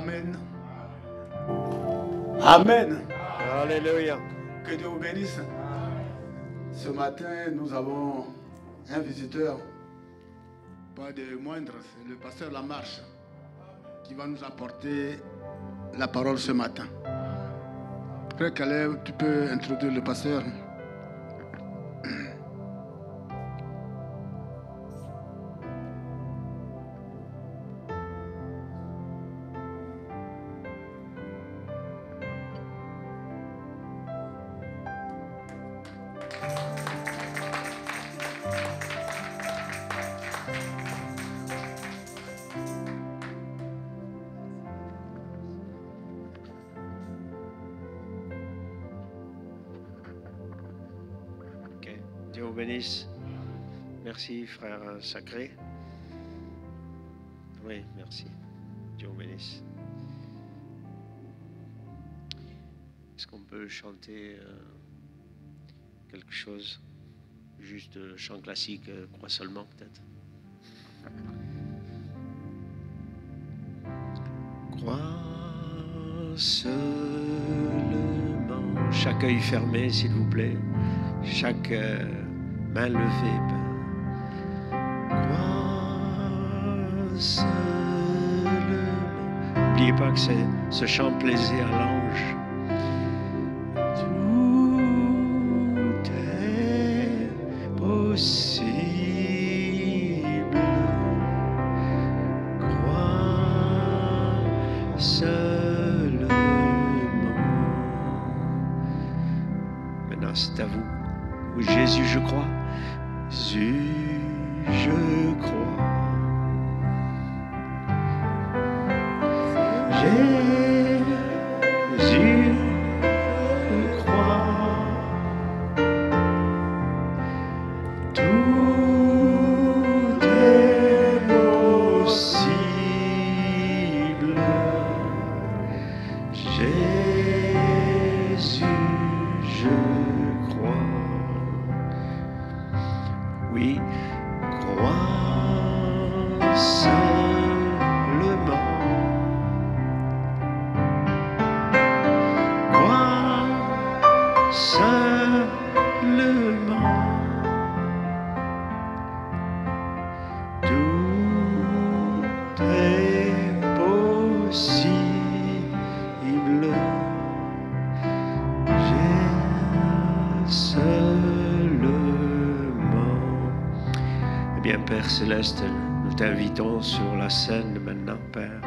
Amen. Amen. Alléluia. Que Dieu vous bénisse. Ce matin, nous avons un visiteur, pas de moindre, c'est le pasteur Lamarche, qui va nous apporter la parole ce matin. Frère Caleb, tu peux introduire le pasteur? Dieu vous bénisse. Merci, frère sacré. Oui, merci. Dieu vous bénisse. Est-ce qu'on peut chanter quelque chose? Juste chant classique, crois seulement peut-être. Crois seulement. Chaque œil fermé, s'il vous plaît. Chaque main levée, Père. Crois seulement. N'oubliez pas que ce chant plaisait à l'ange. Tout est possible. Crois seulement. Maintenant, c'est à vous. Oui, Jésus, je crois. Jésus, je crois. Jésus, je crois. Tout est possible. Jésus, je crois. Oui, crois seulement. Crois seulement. Tout est possible. J'ai seulement. Eh bien, Père Céleste, nous t'invitons sur la scène maintenant, Père.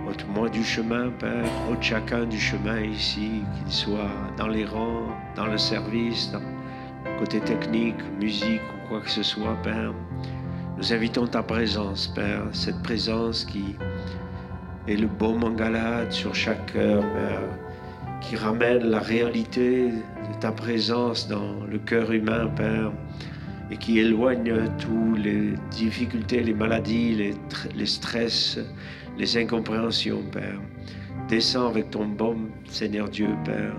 Ôte-moi du chemin, Père. Ôte chacun du chemin ici, qu'il soit dans les rangs, dans le service, dans le côté technique, musique ou quoi que ce soit, Père. Nous invitons ta présence, Père. Cette présence qui est le baume en Galade sur chaque cœur, Père. Qui ramène la réalité de ta présence dans le cœur humain, Père. Et qui éloigne toutes les difficultés, les maladies, les stress, les incompréhensions, Père. Descends avec ton baume, Seigneur Dieu, Père,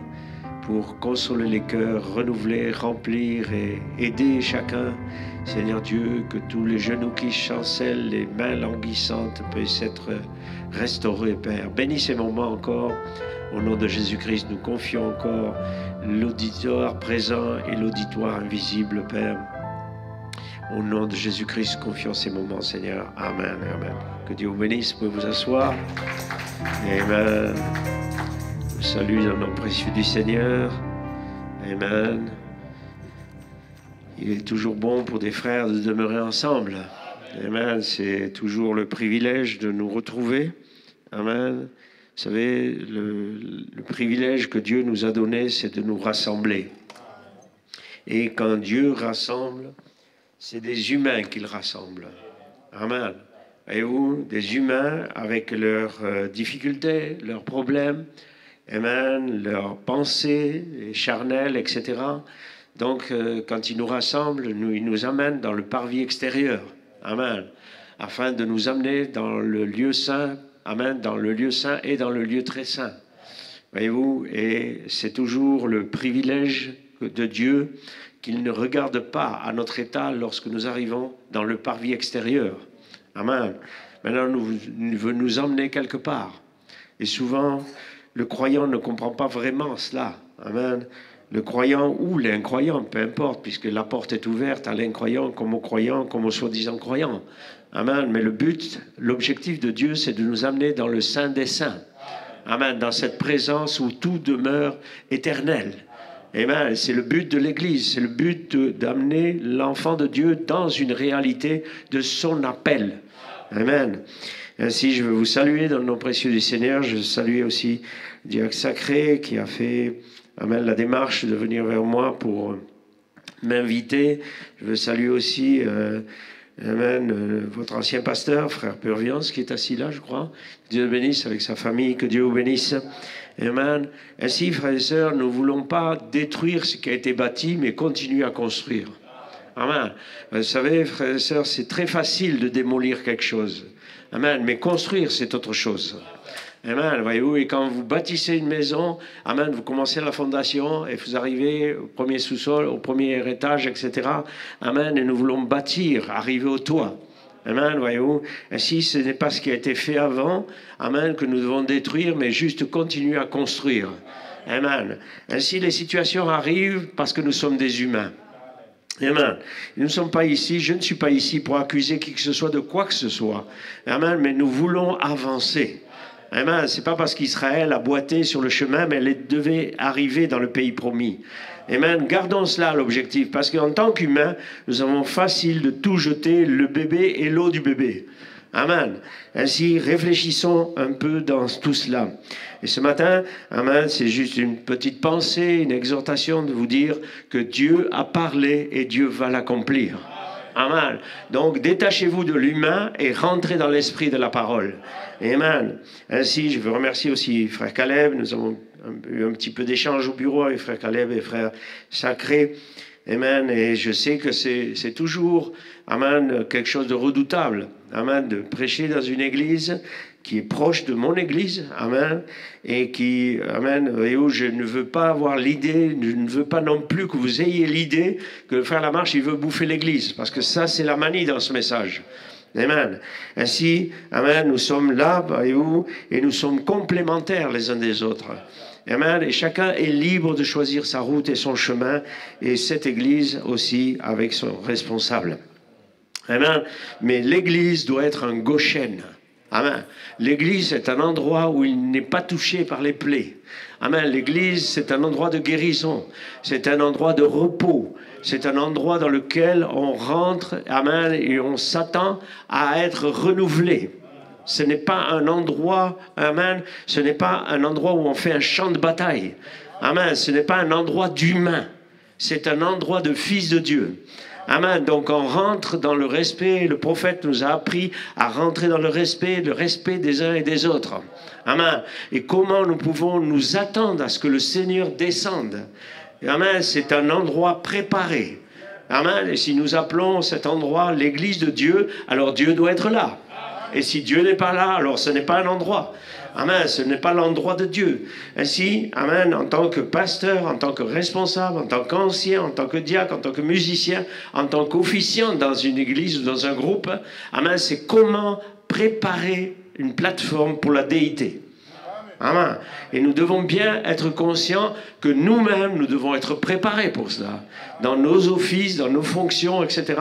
pour consoler les cœurs, renouveler, remplir et aider chacun, Seigneur Dieu, que tous les genoux qui chancellent, les mains languissantes puissent être restaurés, Père. Bénis ces moments encore. Au nom de Jésus-Christ, nous confions encore l'auditoire présent et l'auditoire invisible, Père. Au nom de Jésus-Christ, confions ces moments, Seigneur. Amen. Amen. Que Dieu vous bénisse. Vous pouvez vous asseoir. Amen. Je vous salue dans le nom précieux du Seigneur. Amen. Il est toujours bon pour des frères de demeurer ensemble. Amen. C'est toujours le privilège de nous retrouver. Amen. Vous savez, le privilège que Dieu nous a donné, c'est de nous rassembler. Et quand Dieu rassemble, c'est des humains qu'il rassemble. Amen. Voyez-vous, des humains avec leurs difficultés, leurs problèmes, amen, leurs pensées charnelles, etc. Donc, quand il nous rassemble, il nous amène dans le parvis extérieur. Amen. Afin de nous amener dans le lieu saint. Amen. Dans le lieu saint et dans le lieu très saint. Voyez-vous, et c'est toujours le privilège de Dieu qu'il ne regarde pas à notre état lorsque nous arrivons dans le parvis extérieur. Amen. Maintenant, il veut nous emmener quelque part. Et souvent, le croyant ne comprend pas vraiment cela. Amen. Le croyant ou l'incroyant, peu importe, puisque la porte est ouverte à l'incroyant comme au croyant, comme au soi-disant croyant. Amen. Mais le but, l'objectif de Dieu, c'est de nous amener dans le Saint des Saints. Amen. Dans cette présence où tout demeure éternel. Amen. C'est le but de l'Église. C'est le but d'amener l'enfant de Dieu dans une réalité de son appel. Amen. Ainsi, je veux vous saluer dans le nom précieux du Seigneur. Je salue aussi Diacre Sacré qui a fait amen, la démarche de venir vers moi pour m'inviter. Je veux saluer aussi amen, votre ancien pasteur, frère Purviance, qui est assis là, je crois. Que Dieu le bénisse avec sa famille, que Dieu vous bénisse. Amen. Ainsi, frères et sœurs, nous ne voulons pas détruire ce qui a été bâti, mais continuer à construire. Amen. Vous savez, frères et sœurs, c'est très facile de démolir quelque chose. Amen. Mais construire, c'est autre chose. Amen. Voyez-vous, et quand vous bâtissez une maison, amen, vous commencez la fondation et vous arrivez au premier sous-sol, au premier étage, etc. Amen. Et nous voulons bâtir, arriver au toit. Amen, voyez-vous. Ainsi, ce n'est pas ce qui a été fait avant, amen, que nous devons détruire, mais juste continuer à construire. Amen. Ainsi, les situations arrivent parce que nous sommes des humains. Amen. Nous ne sommes pas ici, je ne suis pas ici pour accuser qui que ce soit de quoi que ce soit. Amen, mais nous voulons avancer. Amen. C'est pas parce qu'Israël a boité sur le chemin, mais elle devait arriver dans le pays promis. Amen. Gardons cela l'objectif, parce qu'en tant qu'humains, nous avons facile de tout jeter, le bébé et l'eau du bébé. Amen. Ainsi, réfléchissons un peu dans tout cela. Et ce matin, amen, c'est juste une petite pensée, une exhortation de vous dire que Dieu a parlé et Dieu va l'accomplir. Amen. Donc, détachez-vous de l'humain et rentrez dans l'esprit de la parole. Amen. Ainsi, je veux remercier aussi frère Caleb. Nous avons eu un petit peu d'échange au bureau avec frère Caleb et frère Sacré. Amen. Et je sais que c'est toujours, amen, quelque chose de redoutable. Amen. De prêcher dans une église qui est proche de mon église. Amen. Et qui, amen, voyez-vous, je ne veux pas avoir l'idée, je ne veux pas non plus que vous ayez l'idée que le frère Lamarche, il veut bouffer l'église. Parce que ça, c'est la manie dans ce message. Amen. Ainsi, amen, nous sommes là, voyez-vous, et nous sommes complémentaires les uns des autres. Amen. Et chacun est libre de choisir sa route et son chemin, et cette église aussi avec son responsable. Amen. Mais l'église doit être un Goshen. Amen. L'église est un endroit où il n'est pas touché par les plaies. Amen. L'église, c'est un endroit de guérison. C'est un endroit de repos. C'est un endroit dans lequel on rentre, amen, et on s'attend à être renouvelé. Ce n'est pas un endroit, amen, ce n'est pas un endroit où on fait un champ de bataille. Amen. Ce n'est pas un endroit d'humain. C'est un endroit de fils de Dieu. Amen. Donc on rentre dans le respect. Le prophète nous a appris à rentrer dans le respect des uns et des autres. Amen. Et comment nous pouvons nous attendre à ce que le Seigneur descende. Amen. C'est un endroit préparé. Amen. Et si nous appelons cet endroit l'église de Dieu, alors Dieu doit être là. Et si Dieu n'est pas là, alors ce n'est pas un endroit. Amen, ce n'est pas l'endroit de Dieu. Ainsi, amen, en tant que pasteur, en tant que responsable, en tant qu'ancien, en tant que diacre, en tant que musicien, en tant qu'officiant dans une église ou dans un groupe, amen, c'est comment préparer une plateforme pour la déité. Amen. Et nous devons bien être conscients que nous-mêmes, nous devons être préparés pour cela. Dans nos offices, dans nos fonctions, etc.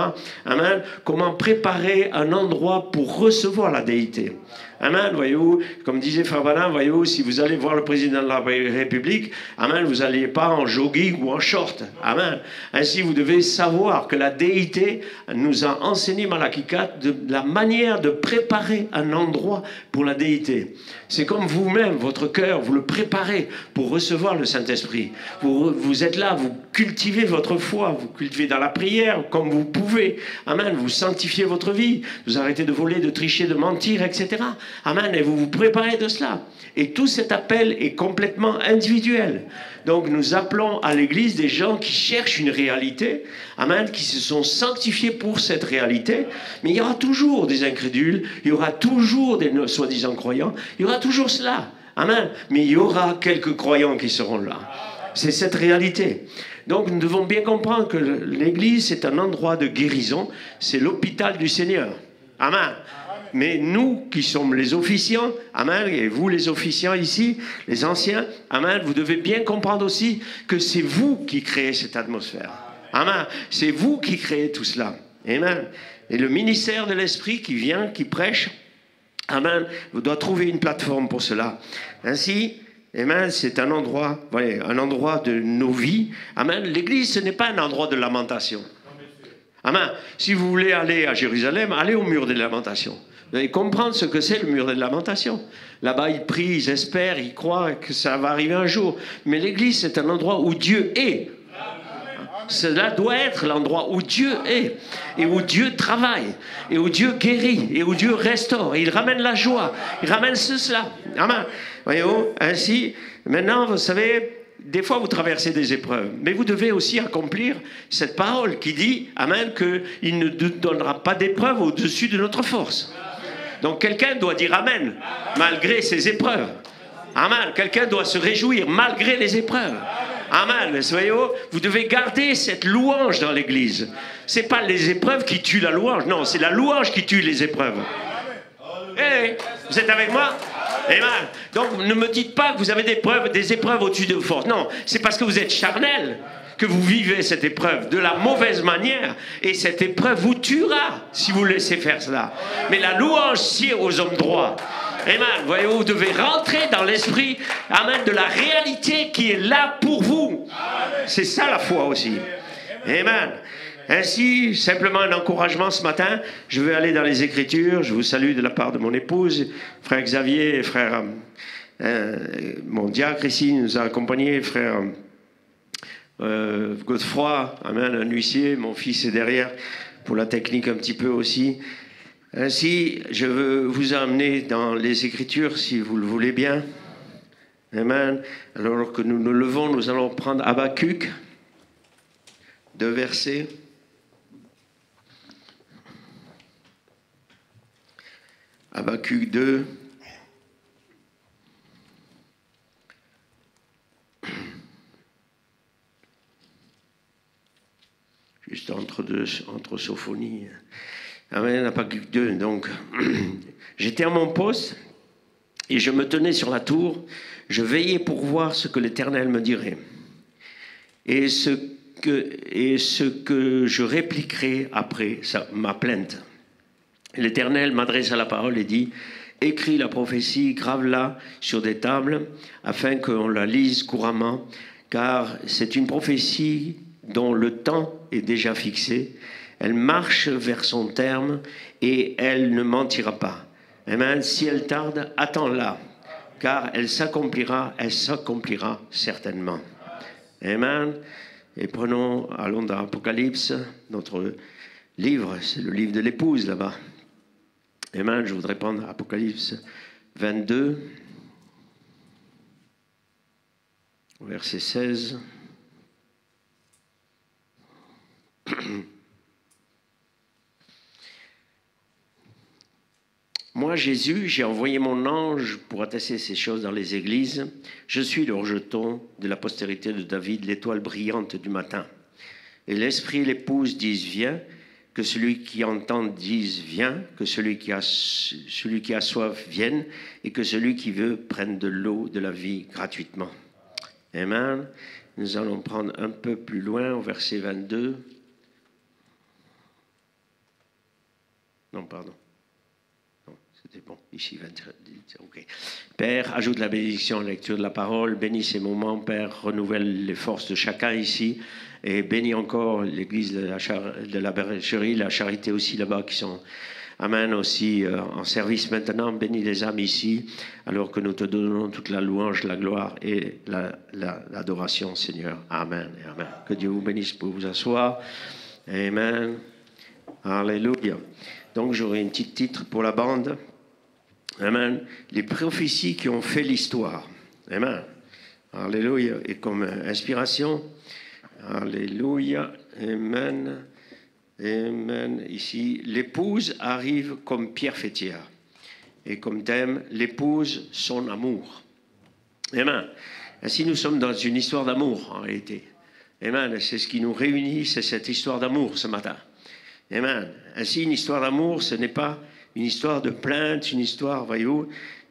Amen. Comment préparer un endroit pour recevoir la déité. Amen, voyez-vous, comme disait Frère Branham, voyez-vous, si vous allez voir le président de la République, amen, vous n'allez pas en jogging ou en short. Amen. Ainsi, vous devez savoir que la déité nous a enseigné, Malachie 4, de la manière de préparer un endroit pour la déité. C'est comme vous-même, votre cœur, vous le préparez pour recevoir le Saint-Esprit. Vous êtes là, vous cultivez votre foi, vous cultivez dans la prière comme vous pouvez. Amen, vous sanctifiez votre vie, vous arrêtez de voler, de tricher, de mentir, etc. Amen, et vous vous préparez de cela. Et tout cet appel est complètement individuel. Donc nous appelons à l'église des gens qui cherchent une réalité, amen, qui se sont sanctifiés pour cette réalité. Mais il y aura toujours des incrédules, il y aura toujours des soi-disant croyants, il y aura toujours cela. Amen. Mais il y aura quelques croyants qui seront là. C'est cette réalité. Donc nous devons bien comprendre que l'église, c'est un endroit de guérison, c'est l'hôpital du Seigneur. Amen. Mais nous qui sommes les officiants, amen, et vous les officiants ici, les anciens, amen, vous devez bien comprendre aussi que c'est vous qui créez cette atmosphère. Amen. C'est vous qui créez tout cela. Amen. Et le ministère de l'Esprit qui vient, qui prêche, amen, vous doit trouver une plateforme pour cela. Ainsi, amen, c'est un endroit de nos vies. Amen. L'Église, ce n'est pas un endroit de lamentation. Amen. Si vous voulez aller à Jérusalem, allez au mur des lamentations. Vous allez comprendre ce que c'est le mur des lamentations. Là-bas, ils prient, ils espèrent, ils croient que ça va arriver un jour. Mais l'Église, c'est un endroit où Dieu est. Cela doit être l'endroit où Dieu est, et où Dieu travaille, et où Dieu guérit, et où Dieu restaure. Et il ramène la joie, il ramène cela. Amen. Voyez-vous, ainsi, maintenant, vous savez, des fois vous traversez des épreuves, mais vous devez aussi accomplir cette parole qui dit, amen, qu'il ne nous donnera pas d'épreuve au-dessus de notre force. Donc quelqu'un doit dire amen, malgré ces épreuves. Amen. Quelqu'un doit se réjouir malgré les épreuves. Amen. Voyez-vous, vous devez garder cette louange dans l'Église. Ce n'est pas les épreuves qui tuent la louange. Non, c'est la louange qui tue les épreuves. Hey, vous êtes avec moi? Amen. Donc, ne me dites pas que vous avez des épreuves au-dessus de vos forces. Non, c'est parce que vous êtes charnel que vous vivez cette épreuve de la mauvaise manière. Et cette épreuve vous tuera si vous laissez faire cela. Mais la louange sied aux hommes droits. Amen. Voyez-vous, vous devez rentrer dans l'esprit, amen, de la réalité qui est là pour vous. C'est ça la foi aussi. Amen. Ainsi, simplement un encouragement ce matin. Je vais aller dans les Écritures. Je vous salue de la part de mon épouse, frère Xavier, et frère, mon diacre ici nous a accompagnés, frère Godefroy, amen, un huissier. Mon fils est derrière pour la technique un petit peu aussi. Ainsi, je veux vous amener dans les Écritures, si vous le voulez bien. Amen. Alors que nous nous levons, nous allons prendre Habakkuk, 2 versets. Habakkuk 2. Juste entre Sophonie. Amen, Habakkuk 2. Donc, j'étais à mon poste et je me tenais sur la tour. Je veillais pour voir ce que l'Éternel me dirait. Et ce que je répliquerai après ma plainte. L'Éternel m'adressa la parole et dit, « Écris la prophétie, grave-la sur des tables, afin qu'on la lise couramment, car c'est une prophétie dont le temps est déjà fixé. Elle marche vers son terme et elle ne mentira pas. Amen. Si elle tarde, attends-la, car elle s'accomplira certainement. » Amen. Et allons dans l'Apocalypse, notre livre, c'est le livre de l'épouse là-bas. Amen. Je voudrais prendre Apocalypse 22, verset 16. Moi, Jésus, j'ai envoyé mon ange pour attester ces choses dans les églises. Je suis le rejeton de la postérité de David, l'étoile brillante du matin. Et l'Esprit et l'épouse disent, viens. Que celui qui entend dise, viens. Que celui qui a soif vienne. Et que celui qui veut prenne de l'eau de la vie gratuitement. Amen. Nous allons prendre un peu plus loin au verset 22. Non, pardon. C'était bon, ici, 23, ok. Père, ajoute la bénédiction à la lecture de la parole, bénis ces moments, Père, renouvelle les forces de chacun ici, et bénis encore l'église de la bergerie, la charité aussi là-bas, qui sont, amen, aussi en service maintenant, bénis les âmes ici, alors que nous te donnons toute la louange, la gloire et l'adoration, Seigneur. Amen et amen. Que Dieu vous bénisse pour vous asseoir. Amen. Alléluia. Donc j'aurai un petit titre pour la bande. Amen. Les prophéties qui ont fait l'histoire. Amen. Alléluia. Et comme inspiration. Alléluia. Amen. Amen. Ici, l'épouse arrive comme pierre fêtière. Et comme thème, l'épouse, son amour. Amen. Ainsi, nous sommes dans une histoire d'amour, en réalité. Amen. C'est ce qui nous réunit, c'est cette histoire d'amour ce matin. Amen. Ainsi, une histoire d'amour, ce n'est pas une histoire de plainte, une histoire, voyez-vous.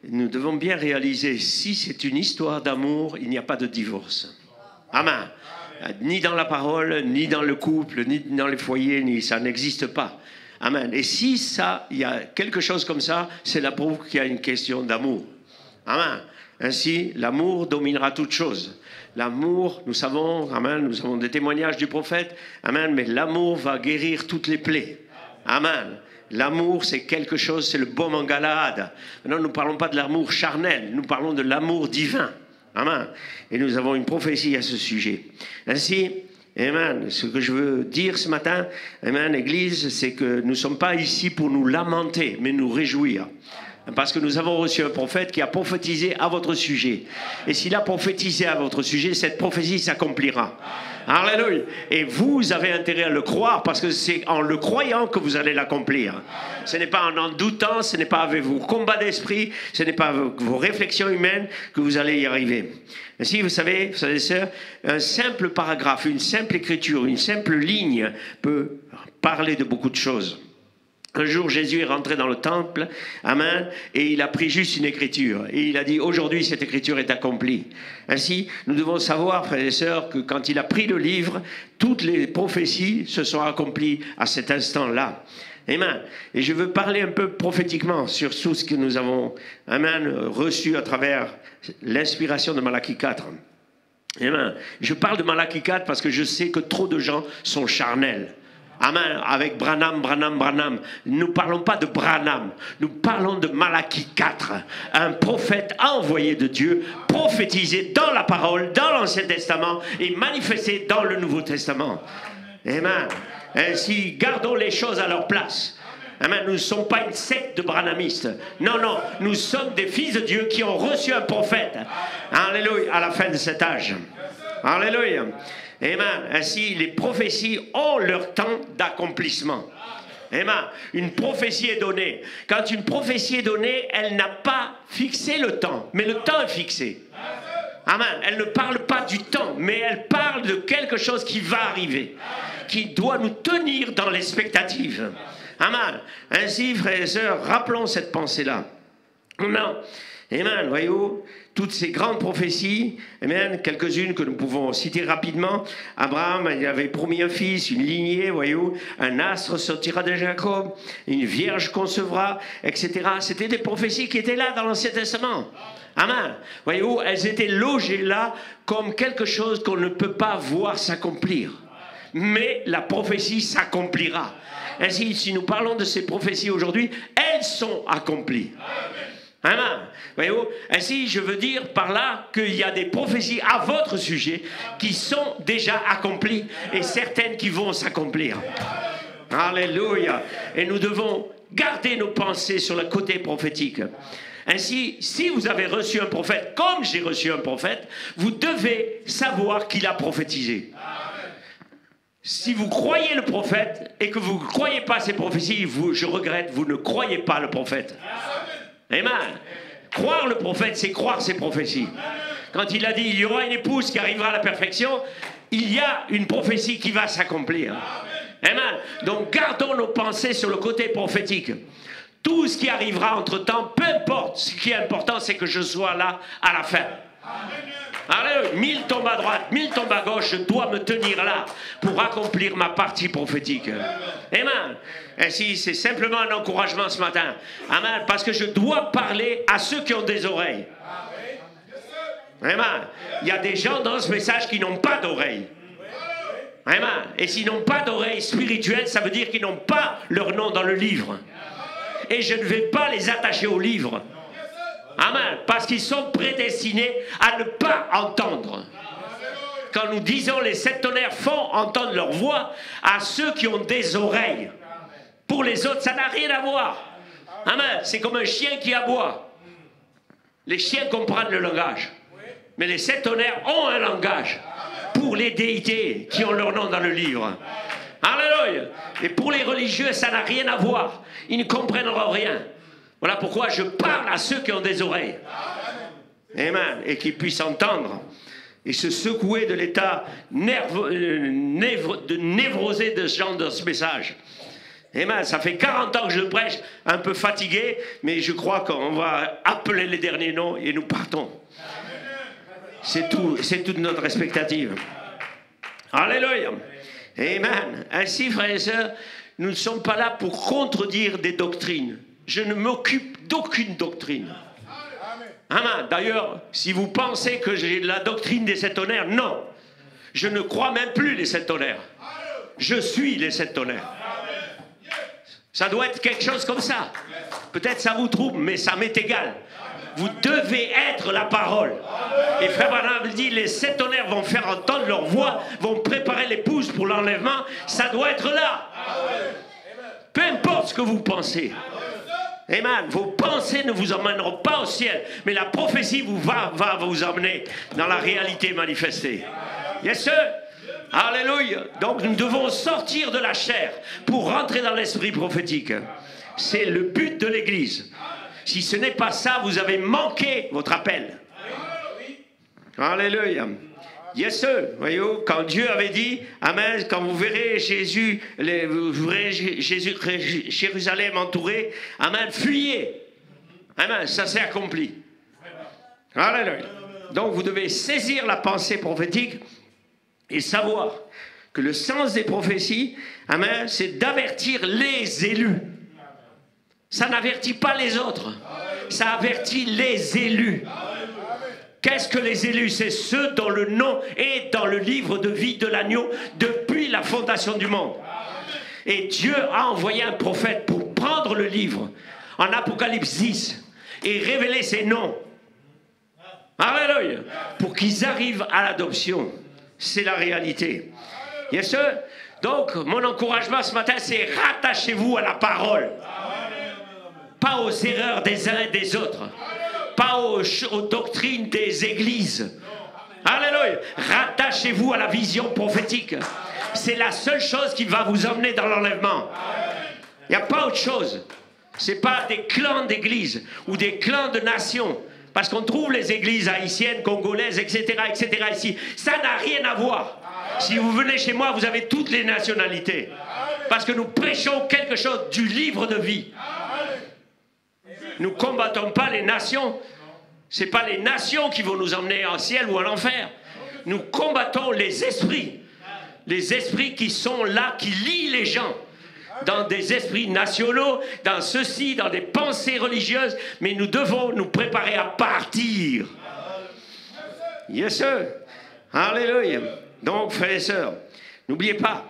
Nous devons bien réaliser, si c'est une histoire d'amour, il n'y a pas de divorce. Amen. Ni dans la parole, ni dans le couple, ni dans les foyers, ça n'existe pas. Amen. Et si ça, il y a quelque chose comme ça, c'est la preuve qu'il y a une question d'amour. Amen. Ainsi, l'amour dominera toute chose. L'amour, nous savons, amen, nous avons des témoignages du prophète, amen, mais l'amour va guérir toutes les plaies. Amen. L'amour, c'est quelque chose, c'est le baume en Galade. Maintenant, nous ne parlons pas de l'amour charnel, nous parlons de l'amour divin. Amen. Et nous avons une prophétie à ce sujet. Ainsi, amen, ce que je veux dire ce matin, amen, Église, c'est que nous ne sommes pas ici pour nous lamenter, mais nous réjouir. Parce que nous avons reçu un prophète qui a prophétisé à votre sujet. Et s'il a prophétisé à votre sujet, cette prophétie s'accomplira. Alléluia. Et vous avez intérêt à le croire parce que c'est en le croyant que vous allez l'accomplir. Ce n'est pas en doutant, ce n'est pas avec vos combats d'esprit, ce n'est pas avec vos réflexions humaines que vous allez y arriver. Ainsi, vous savez, frères et sœurs, un simple paragraphe, une simple écriture, une simple ligne peut parler de beaucoup de choses. Un jour, Jésus est rentré dans le temple, amen, et il a pris juste une écriture. Et il a dit, aujourd'hui, cette écriture est accomplie. Ainsi, nous devons savoir, frères et sœurs, que quand il a pris le livre, toutes les prophéties se sont accomplies à cet instant-là. Amen. Et je veux parler un peu prophétiquement sur tout ce que nous avons, amen, reçu à travers l'inspiration de Malachie 4. Amen. Je parle de Malachie 4 parce que je sais que trop de gens sont charnels. Amen, avec Branham. Nous ne parlons pas de Branham, nous parlons de Malachie 4, un prophète envoyé de Dieu, prophétisé dans la parole, dans l'Ancien Testament et manifesté dans le Nouveau Testament. Amen. Ainsi, gardons les choses à leur place. Amen. Nous ne sommes pas une secte de branhamistes. Non, nous sommes des fils de Dieu qui ont reçu un prophète. Alléluia, à la fin de cet âge. Alléluia. Amen. Ainsi, les prophéties ont leur temps d'accomplissement. Amen. Une prophétie est donnée. Quand une prophétie est donnée, elle n'a pas fixé le temps, mais le temps est fixé. Amen. Elle ne parle pas du temps, mais elle parle de quelque chose qui va arriver, qui doit nous tenir dans l'expectative. Amen. Ainsi, frères et sœurs, rappelons cette pensée-là. Non. Amen, voyez-vous, toutes ces grandes prophéties, amen, quelques-unes que nous pouvons citer rapidement. Abraham, il avait promis un fils, une lignée, voyez-vous, un astre sortira de Jacob, une vierge concevra, etc. C'était des prophéties qui étaient là dans l'Ancien Testament. Amen. Voyez-vous, elles étaient logées là comme quelque chose qu'on ne peut pas voir s'accomplir. Mais la prophétie s'accomplira. Ainsi, si nous parlons de ces prophéties aujourd'hui, elles sont accomplies. Amen. Voyez-vous, ainsi je veux dire par là qu'il y a des prophéties à votre sujet qui sont déjà accomplies et certaines qui vont s'accomplir. Alléluia. Et nous devons garder nos pensées sur le côté prophétique. Ainsi, si vous avez reçu un prophète, comme j'ai reçu un prophète, vous devez savoir qu'il a prophétisé. Si vous croyez le prophète et que vous ne croyez pas ces prophéties, je regrette, vous ne croyez pas le prophète. Amen. Croire le prophète, c'est croire ses prophéties. Quand il a dit, il y aura une épouse qui arrivera à la perfection, il y a une prophétie qui va s'accomplir. Amen. Donc, gardons nos pensées sur le côté prophétique. Tout ce qui arrivera entre-temps, peu importe, ce qui est important, c'est que je sois là à la fin. Alléluia. 1000 tombent à droite, 1000 tombent à gauche, je dois me tenir là pour accomplir ma partie prophétique. Amen. Ainsi, c'est simplement un encouragement ce matin. Amen. Parce que je dois parler à ceux qui ont des oreilles. Amen. Il y a des gens dans ce message qui n'ont pas d'oreilles. Amen. Et s'ils n'ont pas d'oreilles spirituelles, ça veut dire qu'ils n'ont pas leur nom dans le livre. Et je ne vais pas les attacher au livre. Amen. Parce qu'ils sont prédestinés à ne pas entendre. Quand nous disons les 7 tonnerres font entendre leur voix à ceux qui ont des oreilles. Pour les autres, ça n'a rien à voir. Amen. C'est comme un chien qui aboie. Les chiens comprennent le langage. Mais les 7 tonnerres ont un langage. Pour les déités qui ont leur nom dans le livre. Alléluia. Et pour les religieux, ça n'a rien à voir. Ils ne comprendront rien. Voilà pourquoi je parle à ceux qui ont des oreilles. Amen. Et qui puissent entendre. Et se secouer de l'état névrosé de ce genre de ce message. Amen. Ça fait 40 ans que je prêche, un peu fatigué, mais je crois qu'on va appeler les derniers noms et nous partons. C'est tout, c'est toute notre expectative. Alléluia. Amen. Ainsi, frères et sœurs, nous ne sommes pas là pour contredire des doctrines. Je ne m'occupe d'aucune doctrine. Amen. D'ailleurs, si vous pensez que j'ai la doctrine des sept tonnerres, non. Je ne crois même plus les sept tonnerres. Je suis les sept tonnerres. Ça doit être quelque chose comme ça. Peut-être ça vous trouble, mais ça m'est égal. Vous devez être la parole. Et Frère Branham dit, les sept tonnerres vont faire entendre leur voix, vont préparer l'épouse pour l'enlèvement. Ça doit être là. Peu importe ce que vous pensez. Amen. Vos pensées ne vous emmèneront pas au ciel, mais la prophétie va vous emmener dans la réalité manifestée. Yes, sir. Alléluia. Donc nous devons sortir de la chair pour rentrer dans l'esprit prophétique. C'est le but de l'Église. Si ce n'est pas ça, vous avez manqué votre appel. Alléluia. Yes, sir. Voyez-vous, quand Dieu avait dit, amen, quand vous verrez Jésus, Jérusalem entouré, amen, fuyez. Amen, ça s'est accompli. Alléluia. Donc vous devez saisir la pensée prophétique et savoir que le sens des prophéties, amen, c'est d'avertir les élus. Ça n'avertit pas les autres. Ça avertit les élus. Qu'est-ce que les élus? C'est ceux dont le nom est dans le livre de vie de l'agneau depuis la fondation du monde. Et Dieu a envoyé un prophète pour prendre le livre en Apocalypse 10 et révéler ses noms. Alléluia. Pour qu'ils arrivent à l'adoption. C'est la réalité. Yes, sir. Donc, mon encouragement ce matin, c'est rattachez-vous à la parole. Pas aux erreurs des uns et des autres. Pas aux doctrines des églises. Alléluia. Rattachez-vous à la vision prophétique. C'est la seule chose qui va vous emmener dans l'enlèvement. Il n'y a pas autre chose. Ce n'est pas des clans d'églises ou des clans de nations. Parce qu'on trouve les églises haïtiennes, congolaises, etc., etc. ici. Ça n'a rien à voir. Si vous venez chez moi, vous avez toutes les nationalités. Parce que nous prêchons quelque chose du livre de vie. Nous ne combattons pas les nations. Ce n'est pas les nations qui vont nous emmener en ciel ou en enfer. Nous combattons les esprits. Les esprits qui sont là, qui lient les gens. Dans des esprits nationaux, dans ceci, dans des pensées religieuses. Mais nous devons nous préparer à partir. Yes, sir. Alléluia. Donc, frères et sœurs, n'oubliez pas,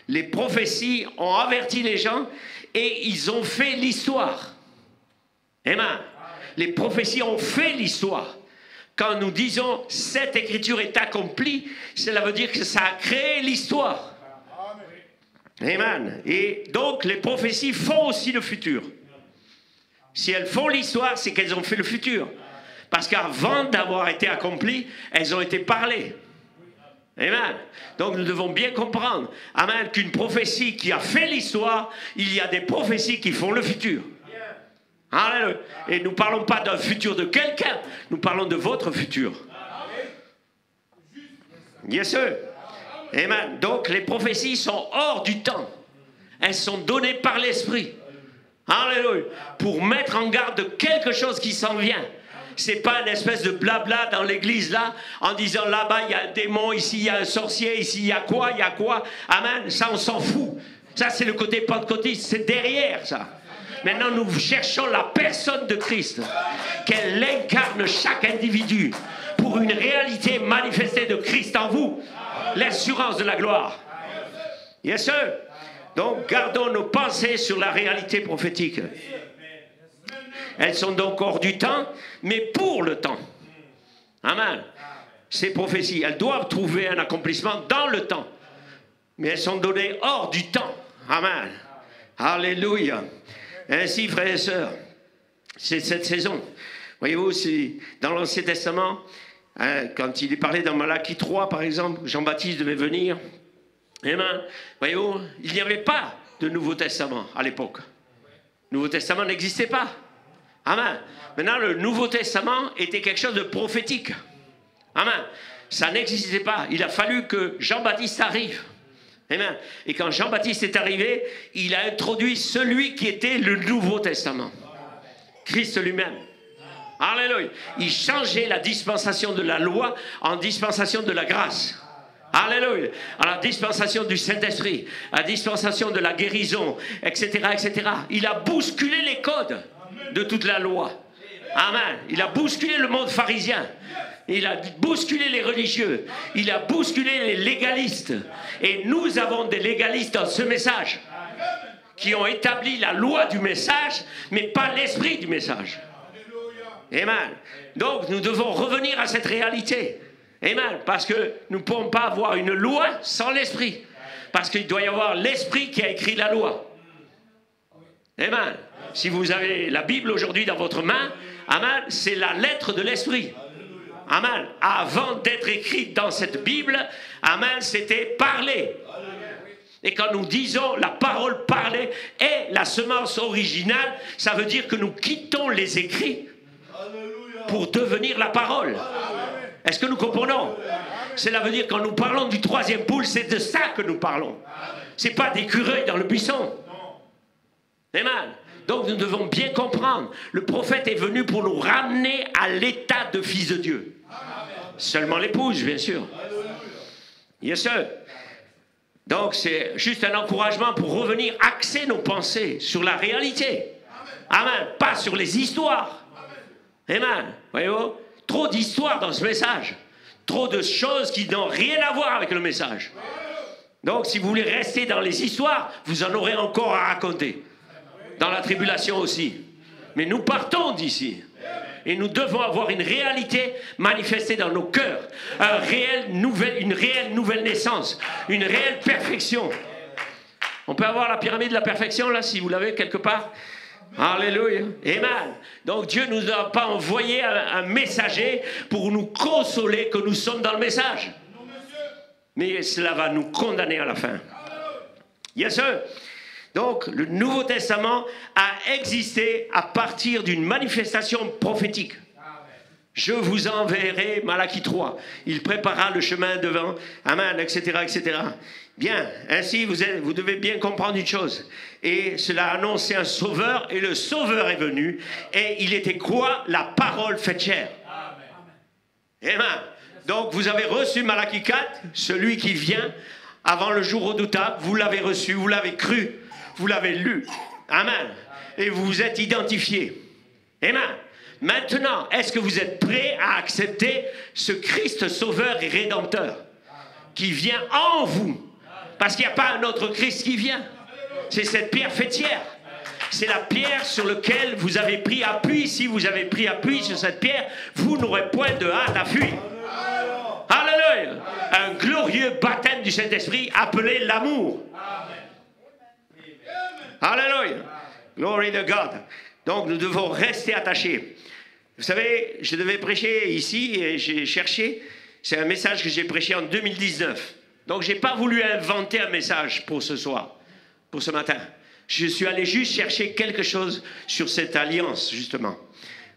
les prophéties ont averti les gens et ils ont fait l'histoire. Amen. Les prophéties ont fait l'histoire. Quand nous disons cette écriture est accomplie, cela veut dire que ça a créé l'histoire. Amen. Et donc les prophéties font aussi le futur. Si elles font l'histoire, c'est qu'elles ont fait le futur. Parce qu'avant d'avoir été accomplies, elles ont été parlées. Amen. Donc nous devons bien comprendre, amen, qu'une prophétie qui a fait l'histoire, il y a des prophéties qui font le futur. Alléluia. Et nous ne parlons pas d'un futur de quelqu'un, nous parlons de votre futur. Yes, sir. Amen. Donc les prophéties sont hors du temps. Elles sont données par l'Esprit. Alléluia. Pour mettre en garde de quelque chose qui s'en vient. Ce n'est pas une espèce de blabla dans l'église là, en disant là-bas il y a un démon, ici il y a un sorcier, ici il y a quoi, Amen. Ça on s'en fout. Ça c'est le côté pentecôtiste, c'est derrière ça. Maintenant, nous cherchons la personne de Christ, qu'elle incarne chaque individu pour une réalité manifestée de Christ en vous, l'assurance de la gloire. Yes, sir. Donc, gardons nos pensées sur la réalité prophétique. Elles sont donc hors du temps, mais pour le temps. Amen. Ces prophéties, elles doivent trouver un accomplissement dans le temps, mais elles sont données hors du temps. Amen. Alléluia. Ainsi, frères et sœurs, c'est cette saison. Voyez-vous, dans l'Ancien Testament, quand il est parlé dans Malachie 3, par exemple, Jean-Baptiste devait venir. Amen. Voyez-vous, il n'y avait pas de Nouveau Testament à l'époque. Le Nouveau Testament n'existait pas. Amen. Maintenant, le Nouveau Testament était quelque chose de prophétique. Amen. Ça n'existait pas. Il a fallu que Jean-Baptiste arrive. Amen. Et quand Jean-Baptiste est arrivé, il a introduit celui qui était le Nouveau Testament. Christ lui-même. Alléluia. Il changeait la dispensation de la loi en dispensation de la grâce. Alléluia. À la dispensation du Saint-Esprit, à la dispensation de la guérison, etc., etc. Il a bousculé les codes de toute la loi. Amen. Il a bousculé le monde pharisien. Il a bousculé les religieux. Il a bousculé les légalistes. Et nous avons des légalistes dans ce message qui ont établi la loi du message, mais pas l'esprit du message. Amen. Donc nous devons revenir à cette réalité. Amen. Parce que nous ne pouvons pas avoir une loi sans l'esprit. Parce qu'il doit y avoir l'esprit qui a écrit la loi. Amen. Si vous avez la Bible aujourd'hui dans votre main, amen, c'est la lettre de l'esprit. Amen. Avant d'être écrite dans cette Bible, amen, c'était parler. Et quand nous disons la parole parlée est la semence originale, ça veut dire que nous quittons les écrits pour devenir la parole. Est-ce que nous comprenons? Cela veut dire quand nous parlons du troisième poule, c'est de ça que nous parlons. Ce n'est pas d'écureuils dans le buisson. Amen. Donc nous devons bien comprendre. Le prophète est venu pour nous ramener à l'état de fils de Dieu. Seulement l'épouse, bien sûr. Yes, sir. Donc c'est juste un encouragement pour revenir axer nos pensées sur la réalité. Amen. Pas sur les histoires. Amen. Voyez-vous? Trop d'histoires dans ce message. Trop de choses qui n'ont rien à voir avec le message. Donc si vous voulez rester dans les histoires, vous en aurez encore à raconter. Dans la tribulation aussi. Mais nous partons d'ici. Et nous devons avoir une réalité manifestée dans nos cœurs. Une réelle nouvelle naissance. Une réelle perfection. On peut avoir la pyramide de la perfection, là, si vous l'avez quelque part. Alléluia. Amen. Donc Dieu ne nous a pas envoyé un messager pour nous consoler que nous sommes dans le message. Mais cela va nous condamner à la fin. Yes, sir. Donc, le Nouveau Testament a existé à partir d'une manifestation prophétique. Je vous enverrai, Malachie 3. Il préparera le chemin devant. Amen, etc., etc. Bien, ainsi vous devez bien comprendre une chose. Et cela a annoncé un sauveur, et le sauveur est venu. Et il était quoi? La parole faite chair. Amen. Donc, vous avez reçu Malachie 4, celui qui vient avant le jour redoutable. Vous l'avez reçu, vous l'avez cru. Vous l'avez lu. Amen. Et vous vous êtes identifié. Amen. Maintenant, est-ce que vous êtes prêts à accepter ce Christ sauveur et rédempteur qui vient en vous? Parce qu'il n'y a pas un autre Christ qui vient. C'est cette pierre faîtière. C'est la pierre sur laquelle vous avez pris appui. Si vous avez pris appui sur cette pierre, vous n'aurez point de hâte à fuir. Alléluia. Un glorieux baptême du Saint-Esprit appelé l'amour. Alléluia. Glory to God. Donc nous devons rester attachés. Vous savez, je devais prêcher ici et j'ai cherché. C'est un message que j'ai prêché en 2019. Donc je n'ai pas voulu inventer un message pour ce soir, pour ce matin. Je suis allé juste chercher quelque chose sur cette alliance, justement.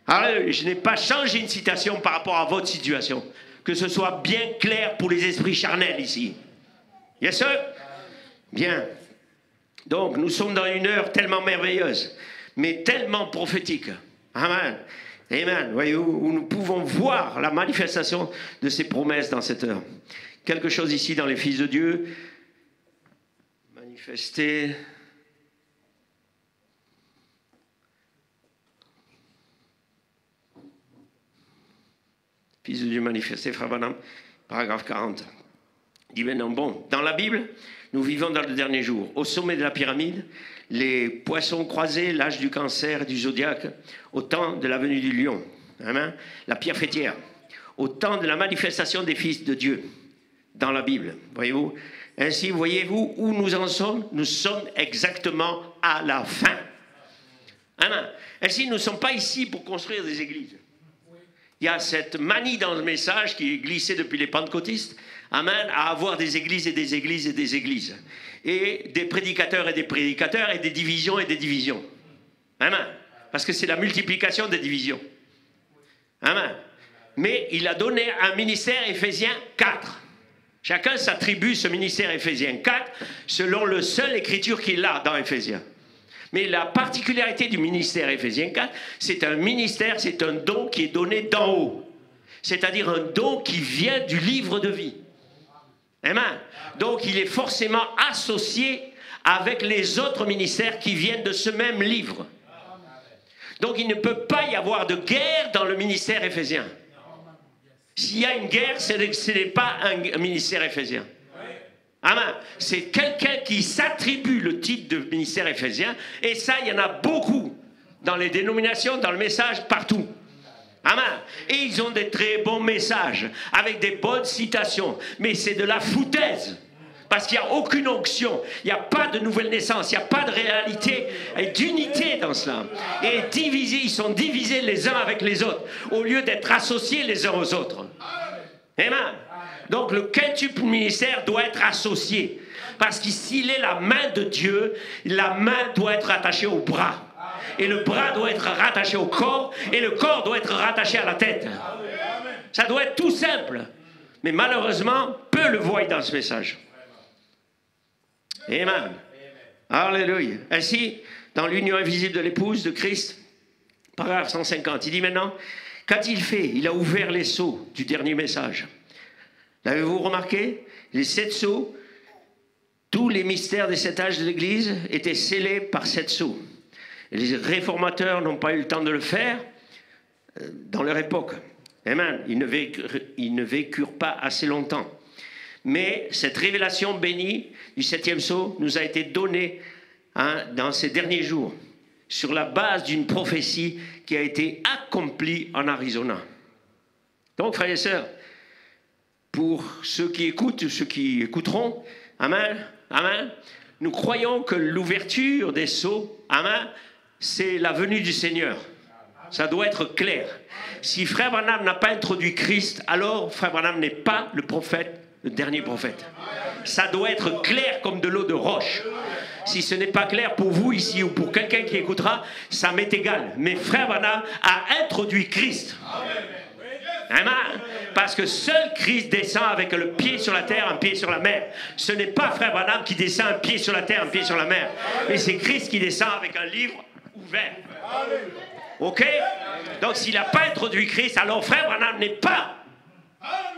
Alléluia. Je n'ai pas changé une citation par rapport à votre situation. Que ce soit bien clair pour les esprits charnels ici. Yes, sir? Bien. Donc, nous sommes dans une heure tellement merveilleuse, mais tellement prophétique. Amen. Amen. Voyez-vous, où nous pouvons voir la manifestation de ces promesses dans cette heure. Quelque chose ici dans les fils de Dieu. Manifesté. Fils de Dieu manifesté, Frère Branham, paragraphe 40. Il dit maintenant, bon, dans la Bible, nous vivons dans le dernier jour. Au sommet de la pyramide, les poissons croisés, l'âge du cancer, du zodiaque, au temps de la venue du lion. Amen. La pierre faîtière. Au temps de la manifestation des fils de Dieu. Dans la Bible. Voyez-vous? Ainsi, voyez-vous où nous en sommes? Nous sommes exactement à la fin. Amen. Ainsi, nous ne sommes pas ici pour construire des églises. Il y a cette manie dans le message qui est glissée depuis les pentecôtistes. Amen, à avoir des églises et des églises et des églises. Et des prédicateurs et des prédicateurs et des divisions et des divisions. Amen. Parce que c'est la multiplication des divisions. Amen. Mais il a donné un ministère, Éphésiens 4. Chacun s'attribue ce ministère Éphésiens 4 selon le seul écriture qu'il a dans Éphésiens. Mais la particularité du ministère Éphésiens 4, c'est un ministère, c'est un don qui est donné d'en haut. C'est-à-dire un don qui vient du livre de vie. Amen. Donc il est forcément associé avec les autres ministères qui viennent de ce même livre. Donc il ne peut pas y avoir de guerre dans le ministère éphésien. S'il y a une guerre, ce n'est pas un ministère éphésien. Amen. C'est quelqu'un qui s'attribue le titre de ministère éphésien, et ça, il y en a beaucoup dans les dénominations, dans le message, partout. Amen. Et ils ont des très bons messages, avec des bonnes citations, mais c'est de la foutaise. Parce qu'il n'y a aucune onction, il n'y a pas de nouvelle naissance, il n'y a pas de réalité et d'unité dans cela. Et divisés, ils sont divisés les uns avec les autres, au lieu d'être associés les uns aux autres. Amen. Donc le quintuple ministère doit être associé. Parce que s'il est la main de Dieu, la main doit être attachée au bras. Et le bras doit être rattaché au corps, et le corps doit être rattaché à la tête. Ça doit être tout simple. Mais malheureusement, peu le voient dans ce message. Amen. Alléluia. Ainsi, dans l'union invisible de l'épouse de Christ, paragraphe 150, il dit maintenant, qu'a-t-il fait? Il a ouvert les sceaux du dernier message. L'avez-vous remarqué? Les 7 sceaux, tous les mystères des 7 âges de l'Église étaient scellés par 7 sceaux. Et les réformateurs n'ont pas eu le temps de le faire dans leur époque. Amen. Ils ne vécurent pas assez longtemps. Mais cette révélation bénie du 7e sceau nous a été donnée dans ces derniers jours, sur la base d'une prophétie qui a été accomplie en Arizona. Donc, frères et sœurs, pour ceux qui écoutent ou ceux qui écouteront, amen, amen, nous croyons que l'ouverture des sceaux, amen, c'est la venue du Seigneur. Ça doit être clair. Si Frère Branham n'a pas introduit Christ, alors Frère Branham n'est pas le prophète, le dernier prophète. Ça doit être clair comme de l'eau de roche. Si ce n'est pas clair pour vous ici ou pour quelqu'un qui écoutera, ça m'est égal. Mais Frère Branham a introduit Christ. Amen. Parce que seul Christ descend avec le pied sur la terre, un pied sur la mer. Ce n'est pas Frère Branham qui descend un pied sur la terre, un pied sur la mer. Mais c'est Christ qui descend avec un livre ouvert. Ok? Donc s'il n'a pas introduit Christ, alors Frère Branham n'est pas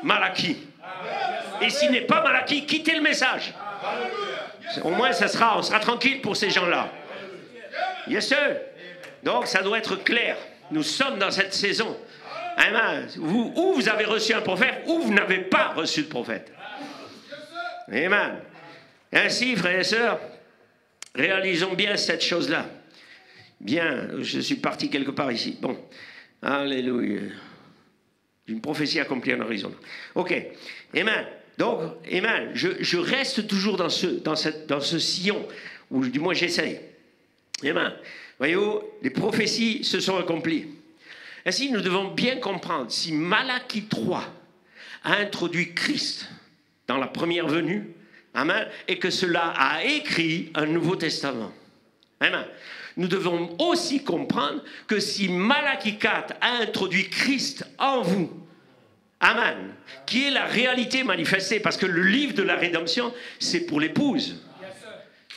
Malachie. Et s'il n'est pas Malachie, quittez le message. Au moins, on sera tranquille pour ces gens-là. Yes, sir. Donc, ça doit être clair. Nous sommes dans cette saison. Amen. Ou vous avez reçu un prophète, ou vous n'avez pas reçu de prophète. Amen. Ainsi, frères et sœurs, réalisons bien cette chose-là. Bien, je suis parti quelque part ici. Bon. Alléluia. Une prophétie accomplie en horizon. Ok. Amen. Donc, amen. Je reste toujours dans ce sillon, ou du moins j'essaye. Amen. Voyez-vous, les prophéties se sont accomplies. Ainsi, nous devons bien comprendre, si Malachie 3 a introduit Christ dans la première venue, amen, et que cela a écrit un Nouveau Testament. Amen. Nous devons aussi comprendre que si Malachie 4 a introduit Christ en vous, amen, qui est la réalité manifestée, parce que le livre de la rédemption, c'est pour l'épouse.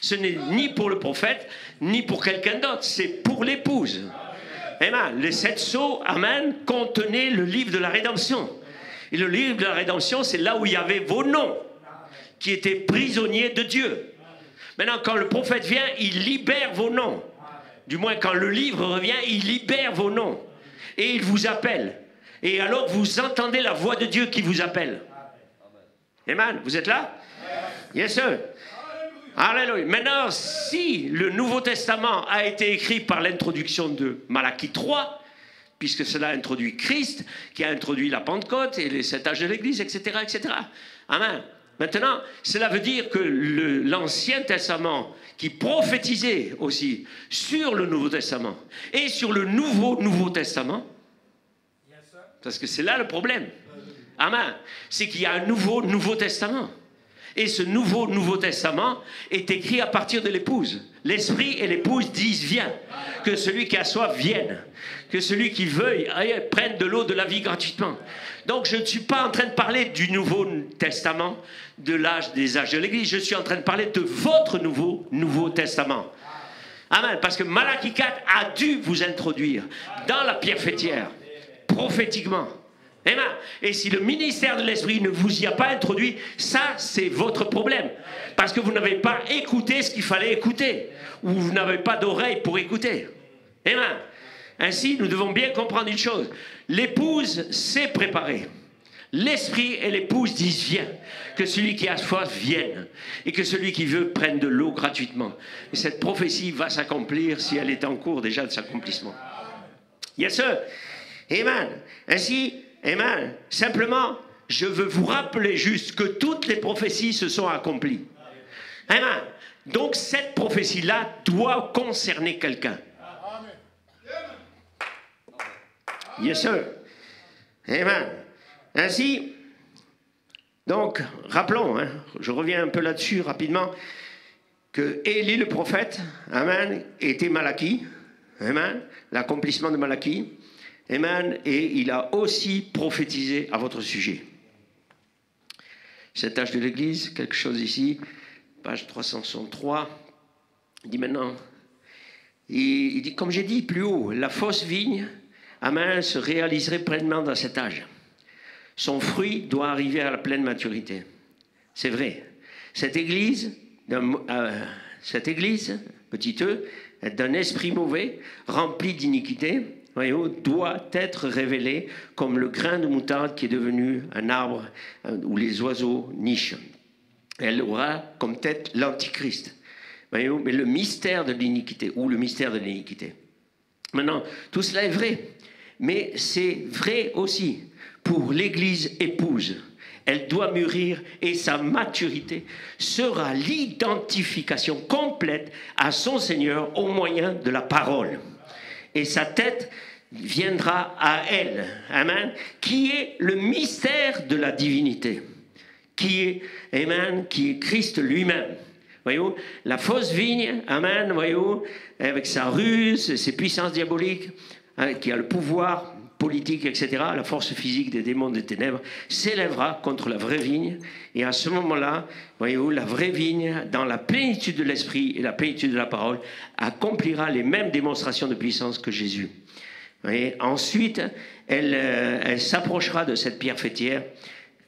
Ce n'est ni pour le prophète, ni pour quelqu'un d'autre, c'est pour l'épouse. Amen. Les 7 sceaux, amen, contenaient le livre de la rédemption. Et le livre de la rédemption, c'est là où il y avait vos noms, qui étaient prisonniers de Dieu. Maintenant, quand le prophète vient, il libère vos noms. Du moins, quand le livre revient, il libère vos noms. Et il vous appelle. Et alors, vous entendez la voix de Dieu qui vous appelle. Amen. Vous êtes là? Yes, sir. Alléluia. Maintenant, si le Nouveau Testament a été écrit par l'introduction de Malachie 3, puisque cela a introduit Christ, qui a introduit la Pentecôte et les 7 âges de l'Église, etc., etc. Amen. Maintenant, cela veut dire que l'Ancien Testament, qui prophétisait aussi sur le Nouveau Testament et sur le Nouveau Testament, parce que c'est là le problème. Amen. C'est qu'il y a un Nouveau Testament. Et ce Nouveau Testament est écrit à partir de l'épouse. L'esprit et l'épouse disent viens. Que celui qui a soif vienne. Que celui qui veuille prenne de l'eau de la vie gratuitement. Donc je ne suis pas en train de parler du Nouveau Testament, de l'âge des âges de l'Église. Je suis en train de parler de votre Nouveau Testament. Amen. Parce que Malachie 4 a dû vous introduire dans la pierre fêtière, prophétiquement. Amen. Et si le ministère de l'Esprit ne vous y a pas introduit, ça c'est votre problème. Parce que vous n'avez pas écouté ce qu'il fallait écouter. Ou vous n'avez pas d'oreille pour écouter. Amen. Ainsi, nous devons bien comprendre une chose. L'épouse s'est préparée. L'esprit et l'épouse disent viens. Que celui qui a soif vienne. Et que celui qui veut prenne de l'eau gratuitement. Et cette prophétie va s'accomplir si elle est en cours déjà de s'accomplissement. Yes, sir. Amen. Ainsi, amen. Simplement, je veux vous rappeler juste que toutes les prophéties se sont accomplies. Amen. Donc cette prophétie-là doit concerner quelqu'un. Yes, sir. Amen. Ainsi, donc, rappelons, je reviens un peu là-dessus rapidement, que Élie le prophète, amen, était Malachie, amen, l'accomplissement de Malachie, amen, et il a aussi prophétisé à votre sujet. Cet âge de l'Église, quelque chose ici, page 363, il dit maintenant, il dit, comme j'ai dit plus haut, la fausse vigne, amen, se réaliserait pleinement dans cet âge. Son fruit doit arriver à la pleine maturité. C'est vrai. Cette église, petit e, d'un esprit mauvais, rempli d'iniquité, doit être révélée comme le grain de moutarde qui est devenu un arbre où les oiseaux nichent. Elle aura comme tête l'antichrist. Mais le mystère de l'iniquité, ou le mystère de l'iniquité. Maintenant, tout cela est vrai. Mais c'est vrai aussi pour l'Église épouse. Elle doit mûrir et sa maturité sera l'identification complète à son Seigneur au moyen de la parole. Et sa tête viendra à elle, amen, qui est le mystère de la divinité, qui est, amen, qui est Christ lui-même. Voyez-vous, la fausse vigne, amen, voyez-vous, avec sa ruse, ses puissances diaboliques, qui a le pouvoir politique, etc., la force physique des démons des ténèbres, s'élèvera contre la vraie vigne. Et à ce moment-là, voyez-vous, la vraie vigne, dans la plénitude de l'esprit et la plénitude de la parole, accomplira les mêmes démonstrations de puissance que Jésus. Et ensuite, elle s'approchera de cette pierre fêtière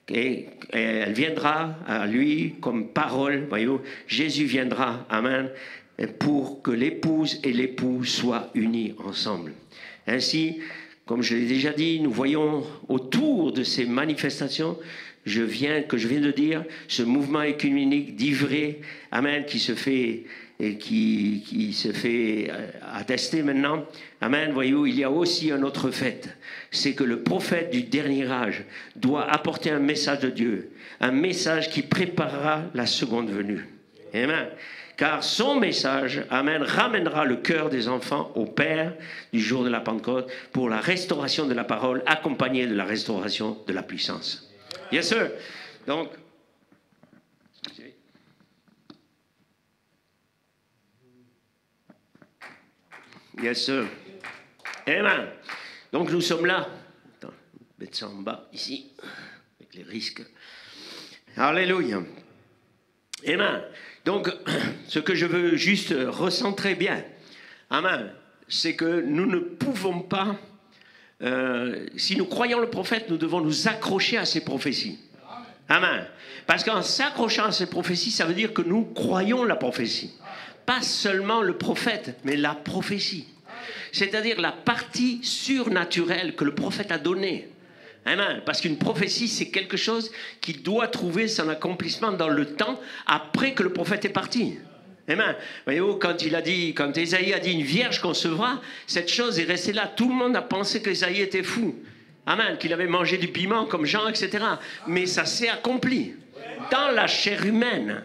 et elle viendra à lui comme parole. Voyez-vous, Jésus viendra, amen, pour que l'épouse et l'époux soient unis ensemble. Ainsi, comme je l'ai déjà dit, nous voyons autour de ces manifestations, que je viens de dire, ce mouvement œcuménique d'ivré, amen, qui se fait attester maintenant. Amen, voyez-vous, il y a aussi un autre fait. C'est que le prophète du dernier âge doit apporter un message de Dieu, un message qui préparera la seconde venue. Amen. Car son message, amen, ramènera le cœur des enfants au Père du jour de la Pentecôte pour la restauration de la parole, accompagnée de la restauration de la puissance. Yes, sir. Donc, yes, sir. Amen. Donc, nous sommes là. Attends, je vais mettre ça en bas, ici, avec les risques. Alléluia. Amen. Donc, ce que je veux juste recentrer bien, amen, c'est que nous ne pouvons pas, si nous croyons le prophète, nous devons nous accrocher à ses prophéties. Amen. Parce qu'en s'accrochant à ces prophéties, ça veut dire que nous croyons la prophétie. Pas seulement le prophète, mais la prophétie. C'est-à-dire la partie surnaturelle que le prophète a donnée. Amen. Parce qu'une prophétie, c'est quelque chose qui doit trouver son accomplissement dans le temps après que le prophète est parti. Amen. Voyez-vous, quand Ésaïe a dit une vierge concevra, cette chose est restée là. Tout le monde a pensé qu'Ésaïe était fou. Amen. Qu'il avait mangé du piment comme Jean, etc. Mais ça s'est accompli dans la chair humaine.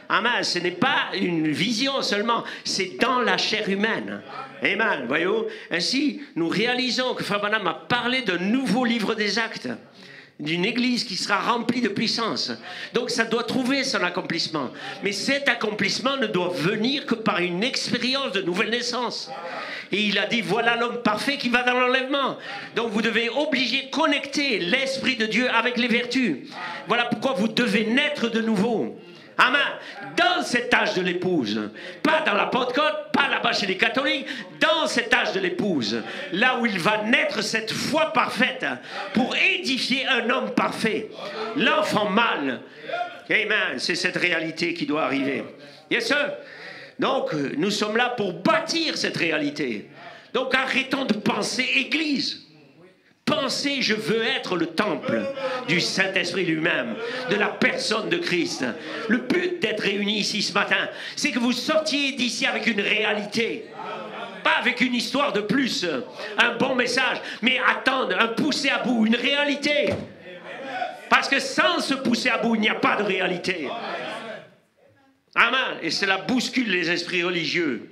Amen. Ce n'est pas une vision seulement, c'est dans la chair humaine. Amen. Voyez-vous, ainsi, nous réalisons que Frère Branham a parlé d'un nouveau livre des actes. d'une église qui sera remplie de puissance. Donc ça doit trouver son accomplissement. Mais cet accomplissement ne doit venir que par une expérience de nouvelle naissance. Et il a dit, voilà l'homme parfait qui va dans l'enlèvement. Donc vous devez obliger, connecter l'Esprit de Dieu avec les vertus. Voilà pourquoi vous devez naître de nouveau. Amen. Dans cet âge de l'épouse, pas dans la Pentecôte, pas là-bas chez les catholiques, dans cet âge de l'épouse, là où il va naître cette foi parfaite pour édifier un homme parfait, l'enfant mâle. Amen. C'est cette réalité qui doit arriver. Yes, sir. Donc, nous sommes là pour bâtir cette réalité. Donc, arrêtons de penser Église. Pensez, je veux être le temple du Saint-Esprit lui-même, de la personne de Christ. Le but d'être réunis ici ce matin, c'est que vous sortiez d'ici avec une réalité. Pas avec une histoire de plus, un bon message, mais attendre, un pousser à bout, une réalité. Parce que sans se pousser à bout, il n'y a pas de réalité. Amen. Et cela bouscule les esprits religieux.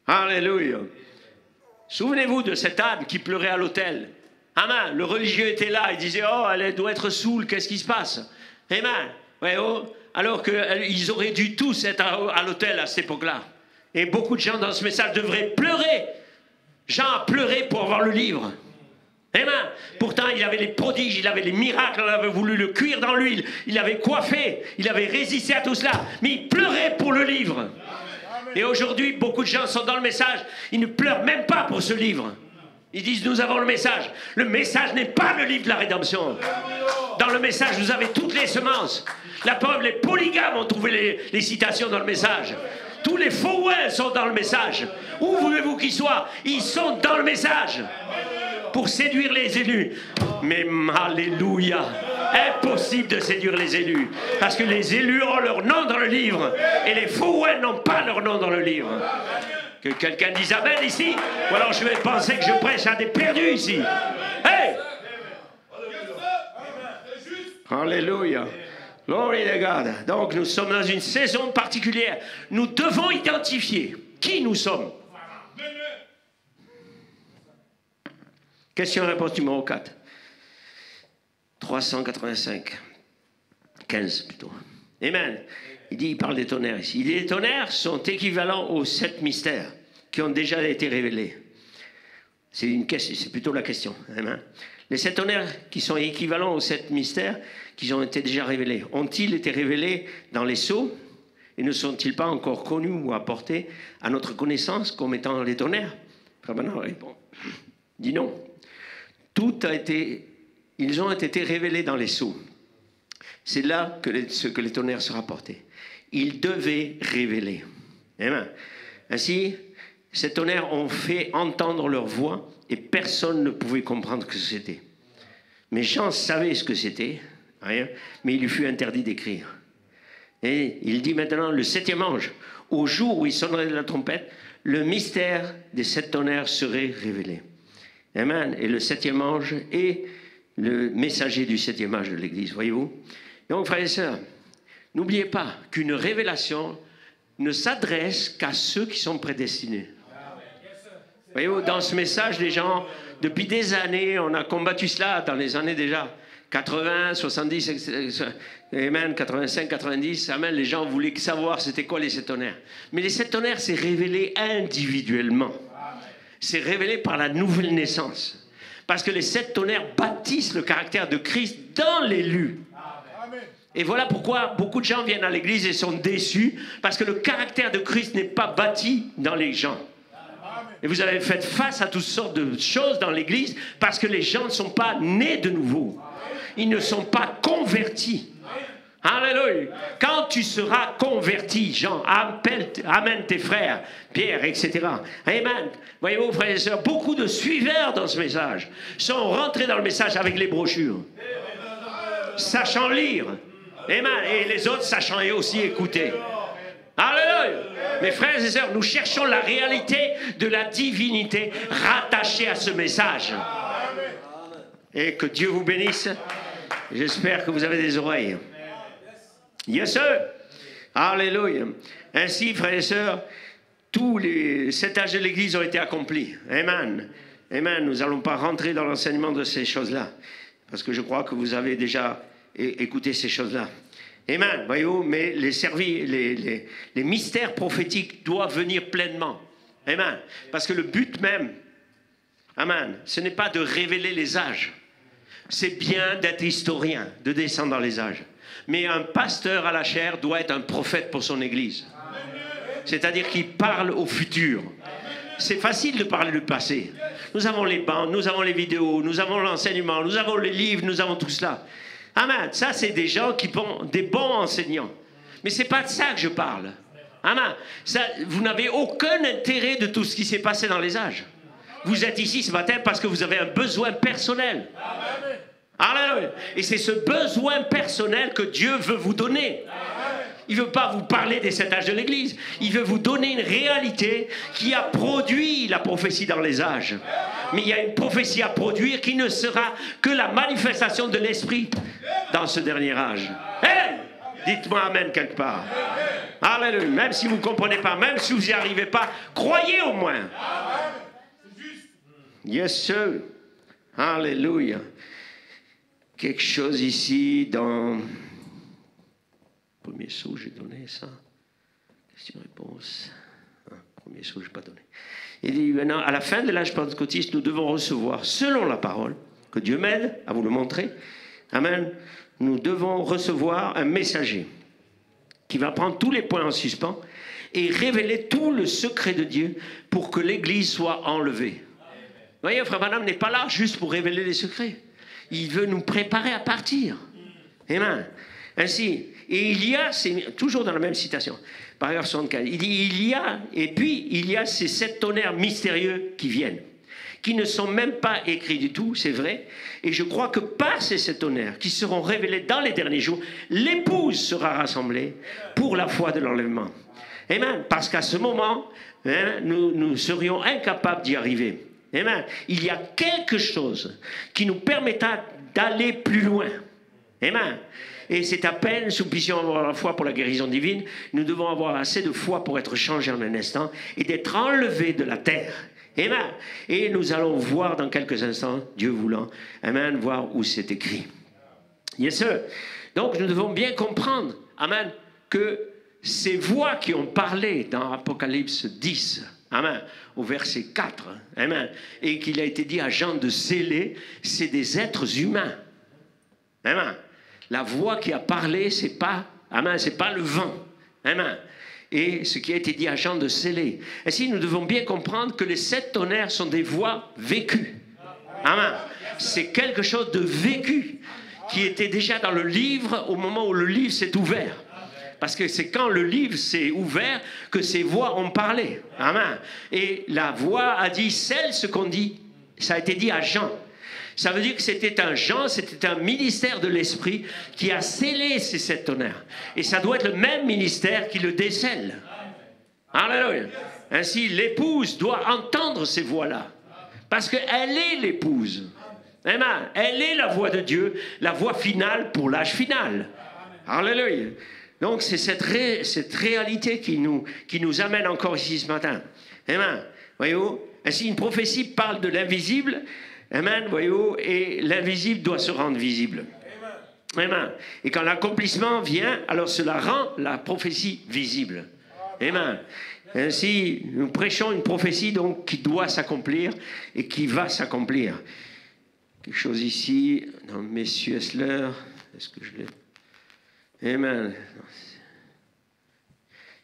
Alléluia. Souvenez-vous de cet âne qui pleurait à l'autel. Amen. Le religieux était là, il disait, oh, elle doit être saoule, qu'est-ce qui se passe? Amen. Ouais, oh. Alors qu'ils auraient dû tous être à l'autel à cette époque-là. Et beaucoup de gens dans ce message devraient pleurer. Jean a pleuré pour avoir le livre. Amen. Pourtant, il avait les prodiges, il avait les miracles, on avait voulu le cuire dans l'huile, il avait coiffé, il avait résisté à tout cela. Mais il pleurait pour le livre. Et aujourd'hui, beaucoup de gens sont dans le message, ils ne pleurent même pas pour ce livre. Ils disent, nous avons le message. Le message n'est pas le livre de la rédemption. Dans le message, vous avez toutes les semences. La preuve, les polygames ont trouvé les citations dans le message. Tous les faux sont dans le message. Où voulez-vous qu'ils soient? Ils sont dans le message. Pour séduire les élus. Mais alléluia, impossible de séduire les élus. Parce que les élus ont leur nom dans le livre. Et les faux n'ont pas leur nom dans le livre. Que quelqu'un dise amen ici, ou alors je vais penser que je prêche à des perdus ici. Hey! Alléluia. Glory to God. Donc nous sommes dans une saison particulière. Nous devons identifier qui nous sommes. Question-réponse numéro 4. 385. 15 plutôt. Amen. Il parle des tonnerres ici. Les tonnerres sont équivalents aux 7 mystères qui ont déjà été révélés. C'est plutôt la question. Amen. Les 7 tonnerres qui sont équivalents aux 7 mystères qui ont été déjà révélés, ont-ils été révélés dans les sceaux et ne sont-ils pas encore connus ou apportés à notre connaissance comme étant les tonnerres? Rabbana répond. Dit non. Ils ont été révélés dans les sceaux. C'est là que les tonnerres se rapportaient. Ils devaient révéler. Amen. Ainsi, ces tonnerres ont fait entendre leur voix et personne ne pouvait comprendre ce que c'était. Mais Jean savait ce que c'était, rien, mais il lui fut interdit d'écrire. Et il dit maintenant, le 7e ange, au jour où il sonnerait de la trompette, le mystère des 7 tonnerres serait révélé. Amen. Et le 7e ange est le messager du 7e âge de l'Église, voyez-vous. Donc, frères et sœurs, n'oubliez pas qu'une révélation ne s'adresse qu'à ceux qui sont prédestinés. Voyez-vous, dans ce message, les gens, depuis des années, on a combattu cela dans les années déjà 80, 70, amen, 85, 90, amen, les gens voulaient savoir c'était quoi les 7 tonnerres. Mais les 7 tonnerres, c'est révélé individuellement. C'est révélé par la nouvelle naissance. Parce que les 7 tonnerres bâtissent le caractère de Christ dans l'élu. Et voilà pourquoi beaucoup de gens viennent à l'église et sont déçus, parce que le caractère de Christ n'est pas bâti dans les gens. Et vous avez fait face à toutes sortes de choses dans l'église, parce que les gens ne sont pas nés de nouveau. Ils ne sont pas convertis. Alléluia. Quand tu seras converti, Jean, amène tes frères, Pierre, etc. Amen. Voyez-vous, frères et sœurs, beaucoup de suiveurs dans ce message sont rentrés dans le message avec les brochures, sachant lire. Amen. Et les autres sachant aussi écouter. Alléluia. Mes frères et sœurs, nous cherchons la réalité de la divinité rattachée à ce message. Et que Dieu vous bénisse. J'espère que vous avez des oreilles. Yes, sir. Alléluia. Ainsi, frères et sœurs, tous les 7 âges de l'Église ont été accomplis. Amen. Amen. Nous n'allons pas rentrer dans l'enseignement de ces choses-là. parce que je crois que vous avez déjà écouté ces choses-là. Amen, voyez-vous, mais les mystères prophétiques doivent venir pleinement. Amen, parce que le but même, amen, ce n'est pas de révéler les âges. C'est bien d'être historien, de descendre dans les âges. Mais un pasteur à la chair doit être un prophète pour son église. C'est-à-dire qu'il parle au futur. C'est facile de parler du passé. Nous avons les bandes, nous avons les vidéos, nous avons l'enseignement, nous avons les livres, nous avons tout cela. Amen. Ça, c'est des gens qui sont des bons enseignants. Mais ce n'est pas de ça que je parle. Amen. Ça, vous n'avez aucun intérêt de tout ce qui s'est passé dans les âges. Vous êtes ici ce matin parce que vous avez un besoin personnel. Alléluia. Et c'est ce besoin personnel que Dieu veut vous donner. Il ne veut pas vous parler des 7 âges de l'Église. Il veut vous donner une réalité qui a produit la prophétie dans les âges. Mais il y a une prophétie à produire qui ne sera que la manifestation de l'Esprit dans ce dernier âge. Hey! Dites-moi Amen quelque part. Alléluia. Même si vous ne comprenez pas, même si vous n'y arrivez pas, croyez au moins. Yes, sir. Alléluia. Quelque chose ici dans... Premier saut, j'ai donné ça. Question-réponse. Premier saut, je n'ai pas donné. Il dit maintenant, à la fin de l'âge pentecôtiste, nous devons recevoir, selon la parole, que Dieu m'aide à vous le montrer. Amen. Nous devons recevoir un messager qui va prendre tous les points en suspens et révéler tout le secret de Dieu pour que l'Église soit enlevée. Vous voyez, Frère Branham n'est pas là juste pour révéler les secrets. Il veut nous préparer à partir. Amen. Ainsi, et il y a, c'est toujours dans la même citation, paragraphe 75, il dit, il y a ces 7 tonnerres mystérieux qui viennent, qui ne sont même pas écrits du tout, c'est vrai, et je crois que par ces 7 tonnerres qui seront révélés dans les derniers jours, l'épouse sera rassemblée pour la foi de l'enlèvement. Amen, parce qu'à ce moment, hein, nous serions incapables d'y arriver. Amen. Il y a quelque chose qui nous permettra d'aller plus loin. Amen. Et c'est à peine, si nous puissions avoir la foi pour la guérison divine, nous devons avoir assez de foi pour être changés en un instant et d'être enlevés de la terre. Amen. Et nous allons voir dans quelques instants, Dieu voulant, amen, voir où c'est écrit. Yes, sir. Donc nous devons bien comprendre, amen, que ces voix qui ont parlé dans Apocalypse 10, amen, au verset 4, amen, et qu'il a été dit à Jean de sceller, c'est des êtres humains. Amen. La voix qui a parlé, c'est pas, amen, c'est pas le vent. Amen. Et ce qui a été dit à Jean de sceller. Ainsi, nous devons bien comprendre que les 7 tonnerres sont des voix vécues. Amen. C'est quelque chose de vécu qui était déjà dans le livre au moment où le livre s'est ouvert. Parce que c'est quand le livre s'est ouvert que ces voix ont parlé. Amen. Et la voix a dit, scelle ce qu'on dit. Ça a été dit à Jean. Ça veut dire que c'était un Jean, c'était un ministère de l'Esprit qui a scellé ces 7 tonnerres. Et ça doit être le même ministère qui le décèle. Alléluia. Ainsi, l'épouse doit entendre ces voix-là. Parce qu'elle est l'épouse. Amen. Elle est la voix de Dieu, la voix finale pour l'âge final. Alléluia. Donc, c'est cette réalité qui nous amène encore ici ce matin. Amen. Voyez-vous? Ainsi, une prophétie parle de l'invisible. Amen, voyez-vous, et l'invisible doit se rendre visible. Amen. Et quand l'accomplissement vient, alors cela rend la prophétie visible. Amen. Ainsi, nous prêchons une prophétie donc qui doit s'accomplir et qui va s'accomplir. Quelque chose ici, dans Messieurs Essler, est-ce que je l'ai? Amen.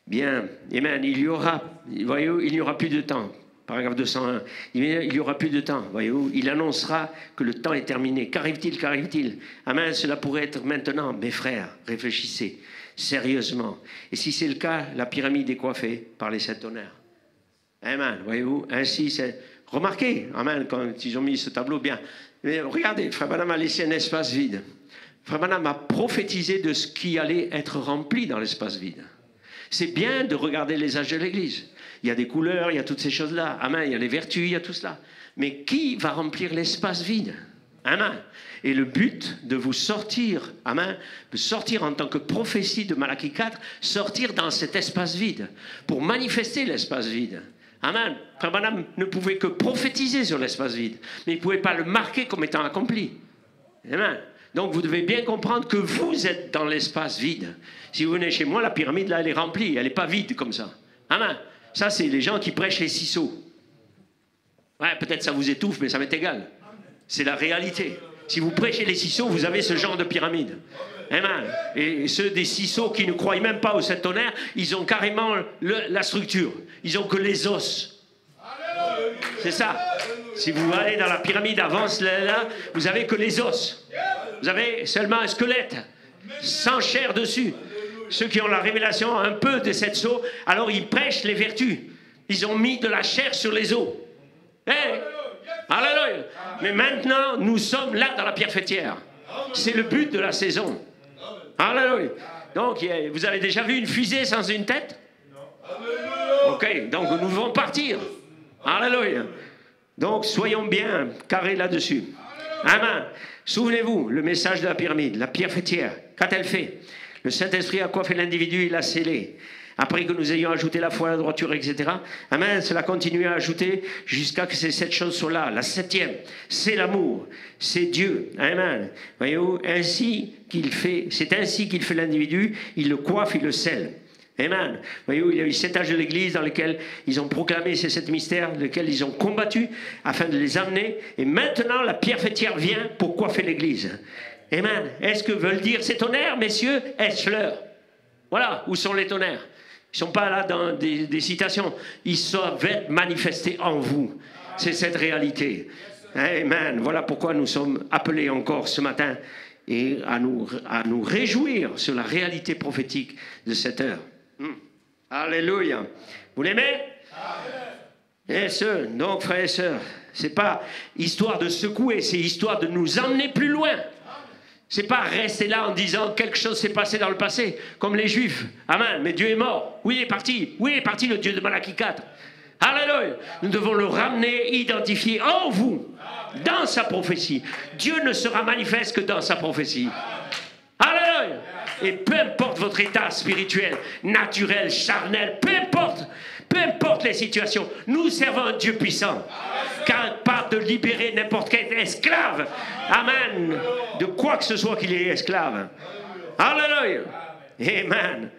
Bien, amen, il y aura plus de temps. Paragraphe 201. Il n'y aura plus de temps, voyez-vous. Il annoncera que le temps est terminé. Qu'arrive-t-il, qu'arrive-t-il? Amen, cela pourrait être maintenant. Mes frères, réfléchissez sérieusement. Et si c'est le cas, la pyramide est coiffée par les 7 tonnerres. Amen, voyez-vous. Ainsi, c'est... Remarquez, amen, quand ils ont mis ce tableau, bien. Mais regardez, Frère Branham a laissé un espace vide. Frère Branham a prophétisé de ce qui allait être rempli dans l'espace vide. C'est bien de regarder les âges de l'Église. Il y a des couleurs, il y a toutes ces choses-là. Amen. Il y a les vertus, il y a tout cela. Mais qui va remplir l'espace vide? Amen. Et le but de vous sortir, amen, de sortir en tant que prophétie de Malachie 4, sortir dans cet espace vide, pour manifester l'espace vide. Amen. Frère Branham ne pouvait que prophétiser sur l'espace vide, mais il ne pouvait pas le marquer comme étant accompli. Amen. Donc vous devez bien comprendre que vous êtes dans l'espace vide. Si vous venez chez moi, la pyramide là, elle est remplie, elle n'est pas vide comme ça. Amen. Ça, c'est les gens qui prêchent les ciseaux. Ouais, peut-être ça vous étouffe, mais ça m'est égal. C'est la réalité. Si vous prêchez les ciseaux, vous avez ce genre de pyramide. Amen. Et ceux des ciseaux qui ne croient même pas au Saint-Tonnerre, ils ont carrément la structure. Ils ont que les os. C'est ça. Si vous allez dans la pyramide, avance là, vous avez que les os. Vous avez seulement un squelette, sans chair dessus. Ceux qui ont la révélation un peu de cette eau, alors ils prêchent les vertus. Ils ont mis de la chair sur les os. Hey, alléluia. Mais maintenant, nous sommes là dans la pierre fêtière. C'est le but de la saison. Alléluia. Donc, vous avez déjà vu une fusée sans une tête? Ok, donc nous devons partir. Alléluia. Donc, soyons bien carrés là-dessus. Amen. Souvenez-vous, le message de la pyramide, la pierre fêtière, qu'a-t-elle fait? Le Saint-Esprit a coiffé l'individu, il l'a scellé. Après que nous ayons ajouté la foi, la droiture, etc. Amen, cela continue à ajouter jusqu'à que ces 7 choses soient là. La 7e, c'est l'amour, c'est Dieu. Amen. Voyez-vous, c'est ainsi qu'il fait l'individu, il le coiffe, il le scelle. Amen. Voyez-vous, il y a eu 7 âges de l'Église dans lesquels ils ont proclamé ces 7 mystères, dans lesquels ils ont combattu afin de les amener. Et maintenant, la pierre fêtière vient pour coiffer l'Église. Amen. Est-ce que veulent dire ces tonnerres, messieurs? Est-ce fleurs? Voilà, où sont les tonnerres? Ils ne sont pas là dans des citations. Ils doivent être manifestés en vous. C'est cette réalité. Amen. Voilà pourquoi nous sommes appelés encore ce matin et à nous réjouir sur la réalité prophétique de cette heure. Alléluia. Vous l'aimez? Et ce, donc, frères et sœurs, ce n'est pas histoire de secouer, c'est histoire de nous emmener plus loin. C'est pas rester là en disant quelque chose s'est passé dans le passé, comme les Juifs. Amen. Mais Dieu est mort. Oui, il est parti. Oui, il est parti, le Dieu de Malachie 4. Alléluia. Nous devons le ramener, identifier en vous, dans sa prophétie. Dieu ne sera manifeste que dans sa prophétie. Alléluia. Et peu importe votre état spirituel, naturel, charnel, peu importe les situations, nous servons un Dieu puissant, capable de libérer n'importe quel esclave. Amen. De quoi que ce soit qu'il est esclave. Alléluia. Amen.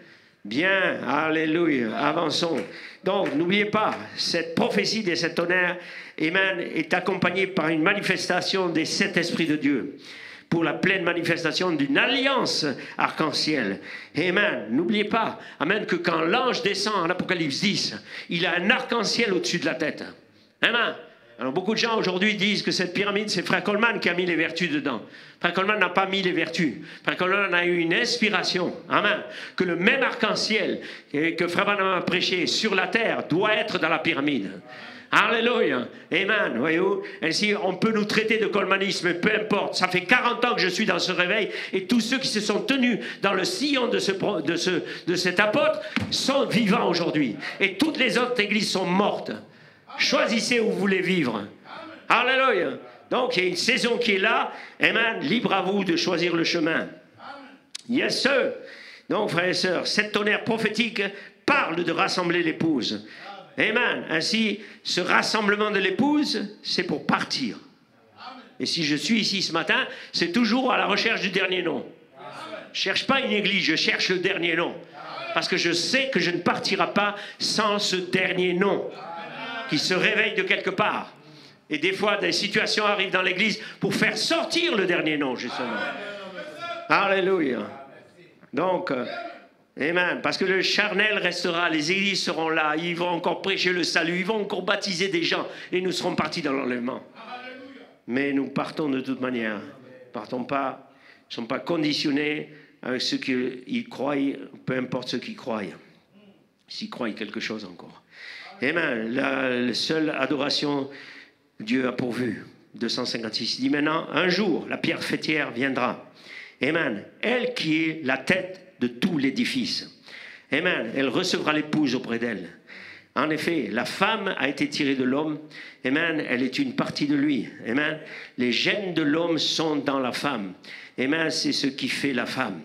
Bien, alléluia. Avançons. Donc, n'oubliez pas, cette prophétie des 7 tonnerres, amen, est accompagnée par une manifestation des 7 esprits de Dieu, pour la pleine manifestation d'une alliance arc-en-ciel. Amen. N'oubliez pas, amen, que quand l'ange descend en Apocalypse 10, il a un arc-en-ciel au-dessus de la tête. Amen. Alors beaucoup de gens aujourd'hui disent que cette pyramide, c'est Frère Coleman qui a mis les vertus dedans. Frère Coleman n'a pas mis les vertus. Frère Coleman a eu une inspiration. Amen. Que le même arc-en-ciel que Frère Branham a prêché sur la terre doit être dans la pyramide. Alléluia. Amen. Voyez-vous? Ainsi, on peut nous traiter de colmanisme, peu importe. Ça fait 40 ans que je suis dans ce réveil et tous ceux qui se sont tenus dans le sillon de cet apôtre sont vivants aujourd'hui. Et toutes les autres églises sont mortes. Choisissez où vous voulez vivre. Alléluia. Donc, il y a une saison qui est là. Amen. Libre à vous de choisir le chemin. Yes, sir. Donc, frères et sœurs, cette tonnerre prophétique parle de rassembler l'épouse. Amen. Ainsi, ce rassemblement de l'épouse, c'est pour partir. Et si je suis ici ce matin, c'est toujours à la recherche du dernier nom. Je ne cherche pas une église, je cherche le dernier nom. Parce que je sais que je ne partirai pas sans ce dernier nom qui se réveille de quelque part. Et des fois, des situations arrivent dans l'église pour faire sortir le dernier nom, justement. Alléluia. Donc, amen. Parce que le charnel restera, les églises seront là, ils vont encore prêcher le salut, ils vont encore baptiser des gens, et nous serons partis dans l'enlèvement. Mais nous partons de toute manière. Partons pas, ne sont pas conditionnés avec ceux qui croient, peu importe ceux qui croient. S'ils croient quelque chose encore. Amen. La seule adoration, Dieu a pourvu. 256. Il dit maintenant, un jour, la pierre fêtière viendra. Amen. Elle qui est la tête de tout l'édifice. Amen. Elle recevra l'épouse auprès d'elle. En effet, la femme a été tirée de l'homme. Amen. Elle est une partie de lui. Amen. Les gènes de l'homme sont dans la femme. Amen. C'est ce qui fait la femme.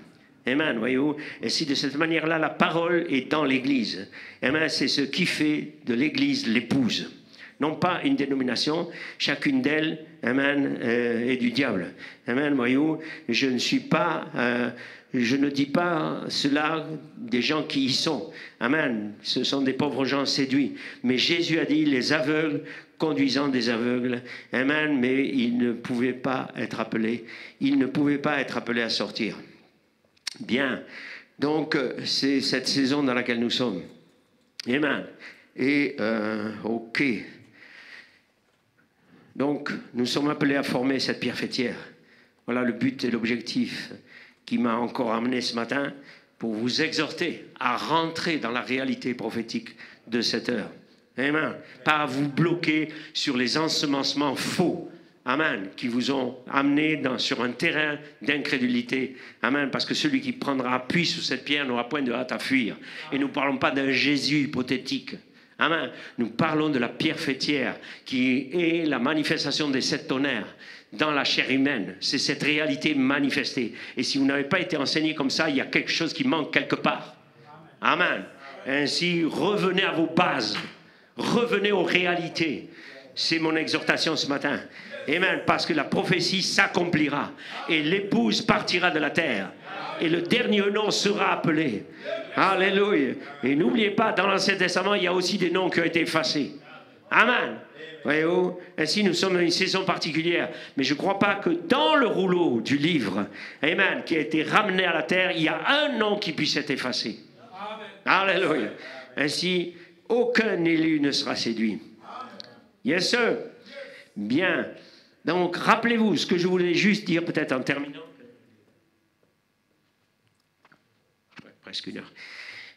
Amen. Voyez-vous. Et si de cette manière-là, la parole est dans l'église. Amen. C'est ce qui fait de l'église l'épouse. non pas une dénomination, chacune d'elles, amen, est du diable. Amen, voyez-vous, je ne dis pas cela des gens qui y sont. Amen, ce sont des pauvres gens séduits. Mais Jésus a dit, les aveugles conduisant des aveugles, amen, mais ils ne pouvaient pas être appelés. Ils ne pouvaient pas être appelés à sortir. Bien, donc c'est cette saison dans laquelle nous sommes. Amen. Et, ok. Donc, nous sommes appelés à former cette pierre fêtière. Voilà le but et l'objectif qui m'a encore amené ce matin pour vous exhorter à rentrer dans la réalité prophétique de cette heure. Amen. Pas à vous bloquer sur les ensemencements faux. Amen. Qui vous ont amené sur un terrain d'incrédulité. Amen. Parce que celui qui prendra appui sur cette pierre n'aura point de hâte à fuir. Et nous ne parlons pas d'un Jésus hypothétique. Amen. Nous parlons de la pierre fêtière qui est la manifestation des 7 tonnerres dans la chair humaine. C'est cette réalité manifestée. Et si vous n'avez pas été enseigné comme ça, il y a quelque chose qui manque quelque part. Amen. Ainsi, revenez à vos bases. Revenez aux réalités. C'est mon exhortation ce matin. Amen. Parce que la prophétie s'accomplira. Et l'épouse partira de la terre. Et le dernier nom sera appelé. Alléluia. Et n'oubliez pas, dans l'Ancien Testament, il y a aussi des noms qui ont été effacés. Amen. Voyez-vous, ainsi nous sommes dans une saison particulière. Mais je ne crois pas que dans le rouleau du livre, amen, qui a été ramené à la terre, il y a un nom qui puisse être effacé. Alléluia. Ainsi, aucun élu ne sera séduit. Yes, sir. Bien. Donc, rappelez-vous ce que je voulais juste dire, peut-être en terminant. Presque une heure.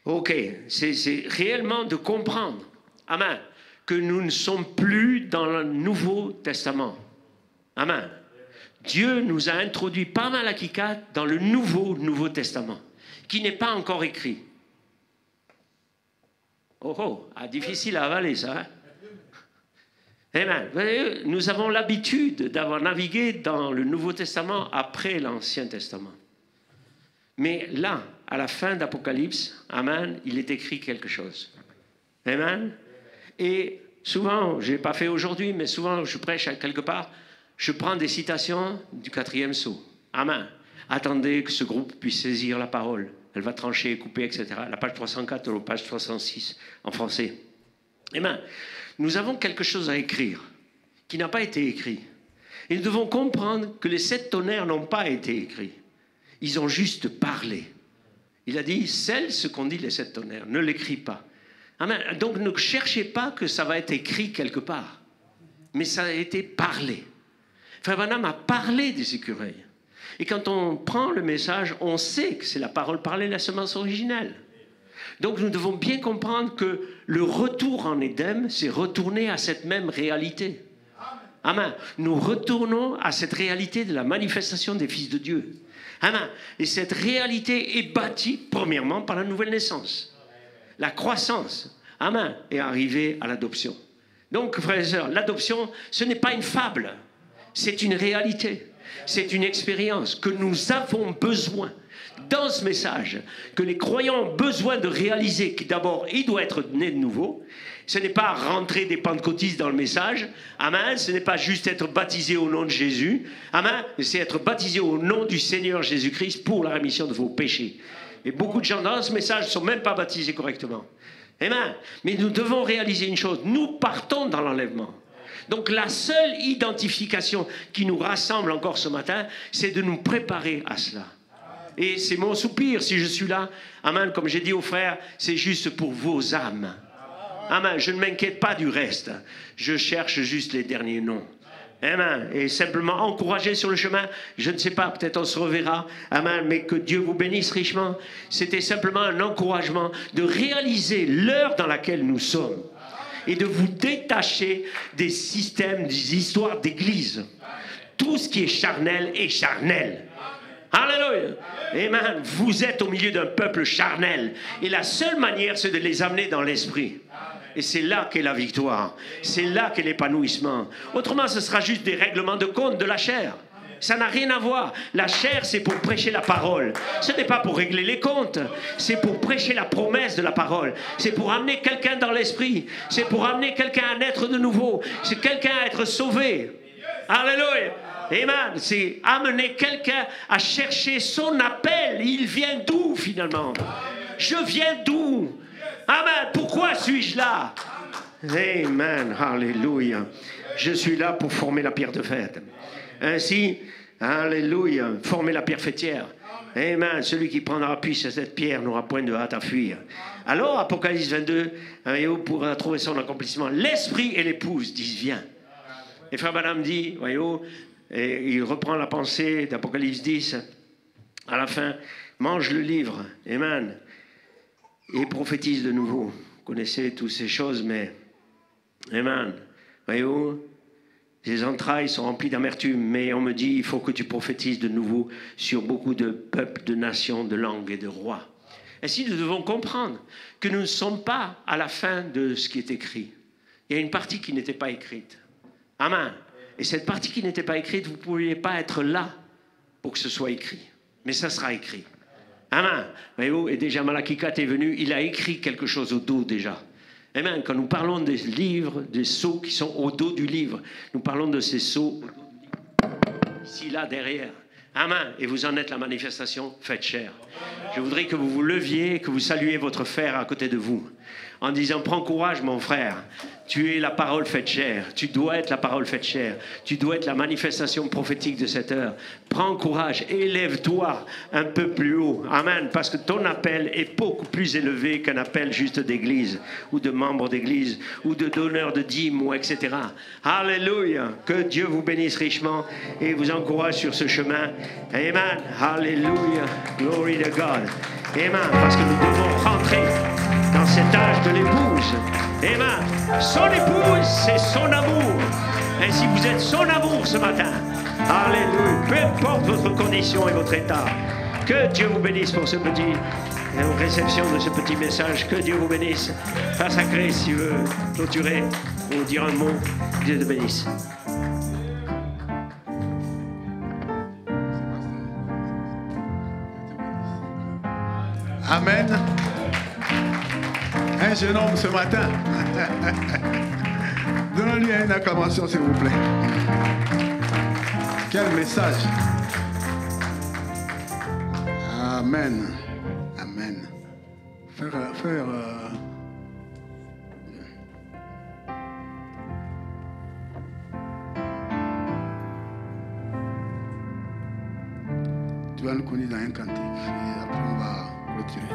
Ok, c'est réellement de comprendre, amen, que nous ne sommes plus dans le Nouveau Testament. Amen. Dieu nous a introduit par Malachie 4 dans le Nouveau Testament, qui n'est pas encore écrit. Difficile à avaler ça. Hein? Amen. Vous voyez, nous avons l'habitude d'avoir navigué dans le Nouveau Testament après l'Ancien Testament. Mais là, à la fin d'Apocalypse, amen, il est écrit quelque chose. Amen. Et souvent, je ne l'ai pas fait aujourd'hui, mais souvent je prêche à quelque part, je prends des citations du 4e sceau. Amen. Attendez que ce groupe puisse saisir la parole. Elle va trancher, couper, etc. La page 304 ou la page 306 en français. Amen. Nous avons quelque chose à écrire qui n'a pas été écrit. Et nous devons comprendre que les 7 tonnerres n'ont pas été écrits. Ils ont juste parlé. Il a dit, scelle ce qu'ont dit les 7 tonnerres, ne l'écris pas. Amen. Donc ne cherchez pas que ça va être écrit quelque part. Mais ça a été parlé. Frère Branham a parlé des écureuils. Et quand on prend le message, on sait que c'est la parole parlée, la semence originelle. Donc nous devons bien comprendre que le retour en Éden, c'est retourner à cette même réalité. Amen. Nous retournons à cette réalité de la manifestation des fils de Dieu. Amen. Et cette réalité est bâtie, premièrement, par la nouvelle naissance. La croissance, amen, est arrivée à l'adoption. Donc, frères et sœurs, l'adoption, ce n'est pas une fable. C'est une réalité. C'est une expérience que nous avons besoin. Dans ce message, que les croyants ont besoin de réaliser que d'abord, il doit être né de nouveau. Ce n'est pas rentrer des pentecôtistes dans le message. Amen. Ce n'est pas juste être baptisé au nom de Jésus. Amen. C'est être baptisé au nom du Seigneur Jésus-Christ pour la rémission de vos péchés. Et beaucoup de gens dans ce message ne sont même pas baptisés correctement. Amen. Mais nous devons réaliser une chose. Nous partons dans l'enlèvement. Donc la seule identification qui nous rassemble encore ce matin, c'est de nous préparer à cela. Et c'est mon soupir si je suis là. Amen. Comme j'ai dit aux frères, c'est juste pour vos âmes. Amen. Je ne m'inquiète pas du reste. Je cherche juste les derniers noms. Amen. Et simplement encourager sur le chemin. Je ne sais pas, peut-être on se reverra. Amen. Mais que Dieu vous bénisse richement. C'était simplement un encouragement de réaliser l'heure dans laquelle nous sommes. Et de vous détacher des systèmes, des histoires d'église. Tout ce qui est charnel est charnel. Alléluia. Amen. Vous êtes au milieu d'un peuple charnel. Et la seule manière, c'est de les amener dans l'esprit. Et c'est là qu'est la victoire. C'est là qu'est l'épanouissement. Autrement, ce sera juste des règlements de compte de la chair. Ça n'a rien à voir. La chair, c'est pour prêcher la parole. Ce n'est pas pour régler les comptes. C'est pour prêcher la promesse de la parole. C'est pour amener quelqu'un dans l'esprit. C'est pour amener quelqu'un à naître de nouveau. C'est quelqu'un à être sauvé. Alléluia. Amen. C'est amener quelqu'un à chercher son appel. Il vient d'où finalement? Je viens d'où? Amen. Pourquoi suis-je là? Amen. Alléluia. Je suis là pour former la pierre de fête. Ainsi, alléluia, former la pierre fêtière. Amen. Celui qui prendra appui sur cette pierre n'aura point de hâte à fuir. Alors, Apocalypse 22, voyez-vous, pourra trouver son accomplissement. L'esprit et l'épouse disent viens. Et frère Madame dit, voyez-vous, et il reprend la pensée d'Apocalypse 10, à la fin, mange le livre, amen, et prophétise de nouveau. Vous connaissez toutes ces choses, mais, amen, voyez-vous, les entrailles sont remplies d'amertume, mais on me dit, il faut que tu prophétises de nouveau sur beaucoup de peuples, de nations, de langues et de rois. Ainsi, nous devons comprendre que nous ne sommes pas à la fin de ce qui est écrit. Il y a une partie qui n'était pas écrite. Amen. Et cette partie qui n'était pas écrite, vous ne pouviez pas être là pour que ce soit écrit. Mais ça sera écrit. Amen. Voyez-vous, et déjà Malachi 4 est venu, il a écrit quelque chose au dos déjà. Amen. Quand nous parlons des livres, des sceaux qui sont au dos du livre, nous parlons de ces sceaux ici, là, derrière. Amen. Et vous en êtes la manifestation, faites chair. Je voudrais que vous vous leviez, que vous saluiez votre frère à côté de vous, en disant, prends courage mon frère, tu es la parole faite chair, tu dois être la parole faite chair, tu dois être la manifestation prophétique de cette heure. Prends courage, élève-toi un peu plus haut, amen, parce que ton appel est beaucoup plus élevé qu'un appel juste d'église, ou de membres d'église, ou de donneurs de dîmes, ou etc. Alléluia, que Dieu vous bénisse richement et vous encourage sur ce chemin. Amen, alléluia, glory to God. Amen, parce que nous devons rentrer dans cet âge de l'épouse. Amen. Son épouse, c'est son amour. Et si vous êtes son amour ce matin, alléluia, peu importe votre condition et votre état, que Dieu vous bénisse pour ce petit réception de ce petit message. Que Dieu vous bénisse. Frère Sacré, si veut clôturer ou dire un mot, Dieu te bénisse. Amen. Un jeune homme ce matin. Donnons-lui une acclamation, s'il vous plaît. Quel message. Amen. Amen. Frère, tu vas nous connaître dans un cantique et après on va clôturer.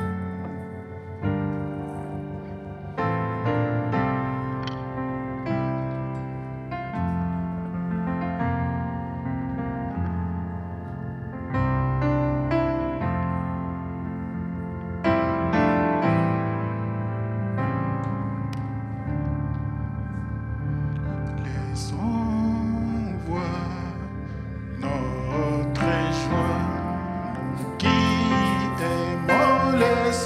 Laisse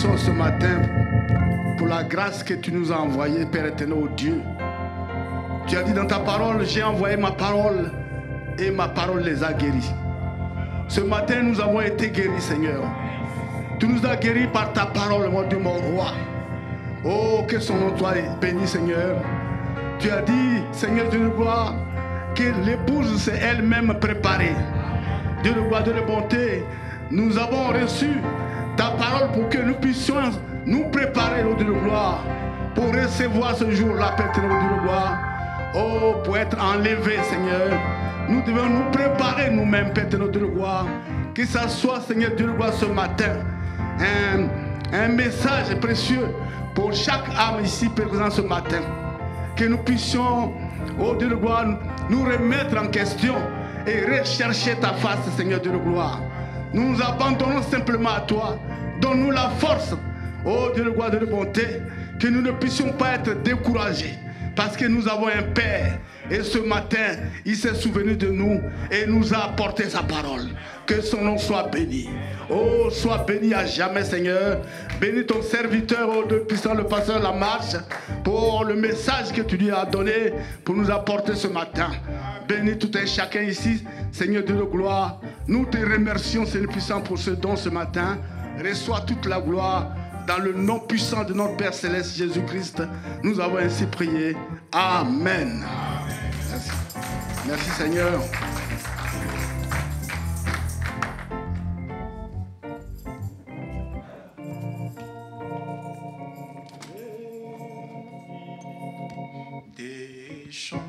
reconnaissance ce matin pour la grâce que tu nous as envoyée, Père éternel, oh Dieu. Tu as dit dans ta parole, j'ai envoyé ma parole et ma parole les a guéris. Ce matin, nous avons été guéris, Seigneur. Tu nous as guéris par ta parole, mon Dieu, mon roi. Oh, que son nom soit béni, Seigneur. Tu as dit, Seigneur Dieu de gloire, que l'épouse s'est elle-même préparée. Dieu de gloire, Dieu de bonté, nous avons reçu ta parole pour que nous puissions nous préparer, au Dieu de gloire, pour recevoir ce jour-là, Père éternel, au Dieu de gloire. Oh, pour être enlevé, Seigneur. Nous devons nous préparer nous-mêmes, Père éternel, au Dieu de gloire. Que ça soit, Seigneur Dieu de gloire, ce matin, un message précieux pour chaque âme ici présente ce matin. Que nous puissions, oh Dieu de gloire, nous remettre en question et rechercher ta face, Seigneur Dieu de gloire. Nous nous abandonnons simplement à toi. Donne-nous la force, oh Dieu de gloire, Dieu de bonté, que nous ne puissions pas être découragés. Parce que nous avons un Père. Et ce matin, il s'est souvenu de nous et nous a apporté sa parole. Que son nom soit béni. Oh, sois béni à jamais, Seigneur. Bénis ton serviteur, oh Dieu puissant, le pasteur Lamarche, pour le message que tu lui as donné pour nous apporter ce matin. Bénis tout un chacun ici, Seigneur Dieu de gloire. Nous te remercions, Seigneur puissant, pour ce don ce matin. Reçois toute la gloire. Dans le nom puissant de notre Père Céleste Jésus-Christ, nous avons ainsi prié. Amen. Merci. Merci Seigneur. Des chants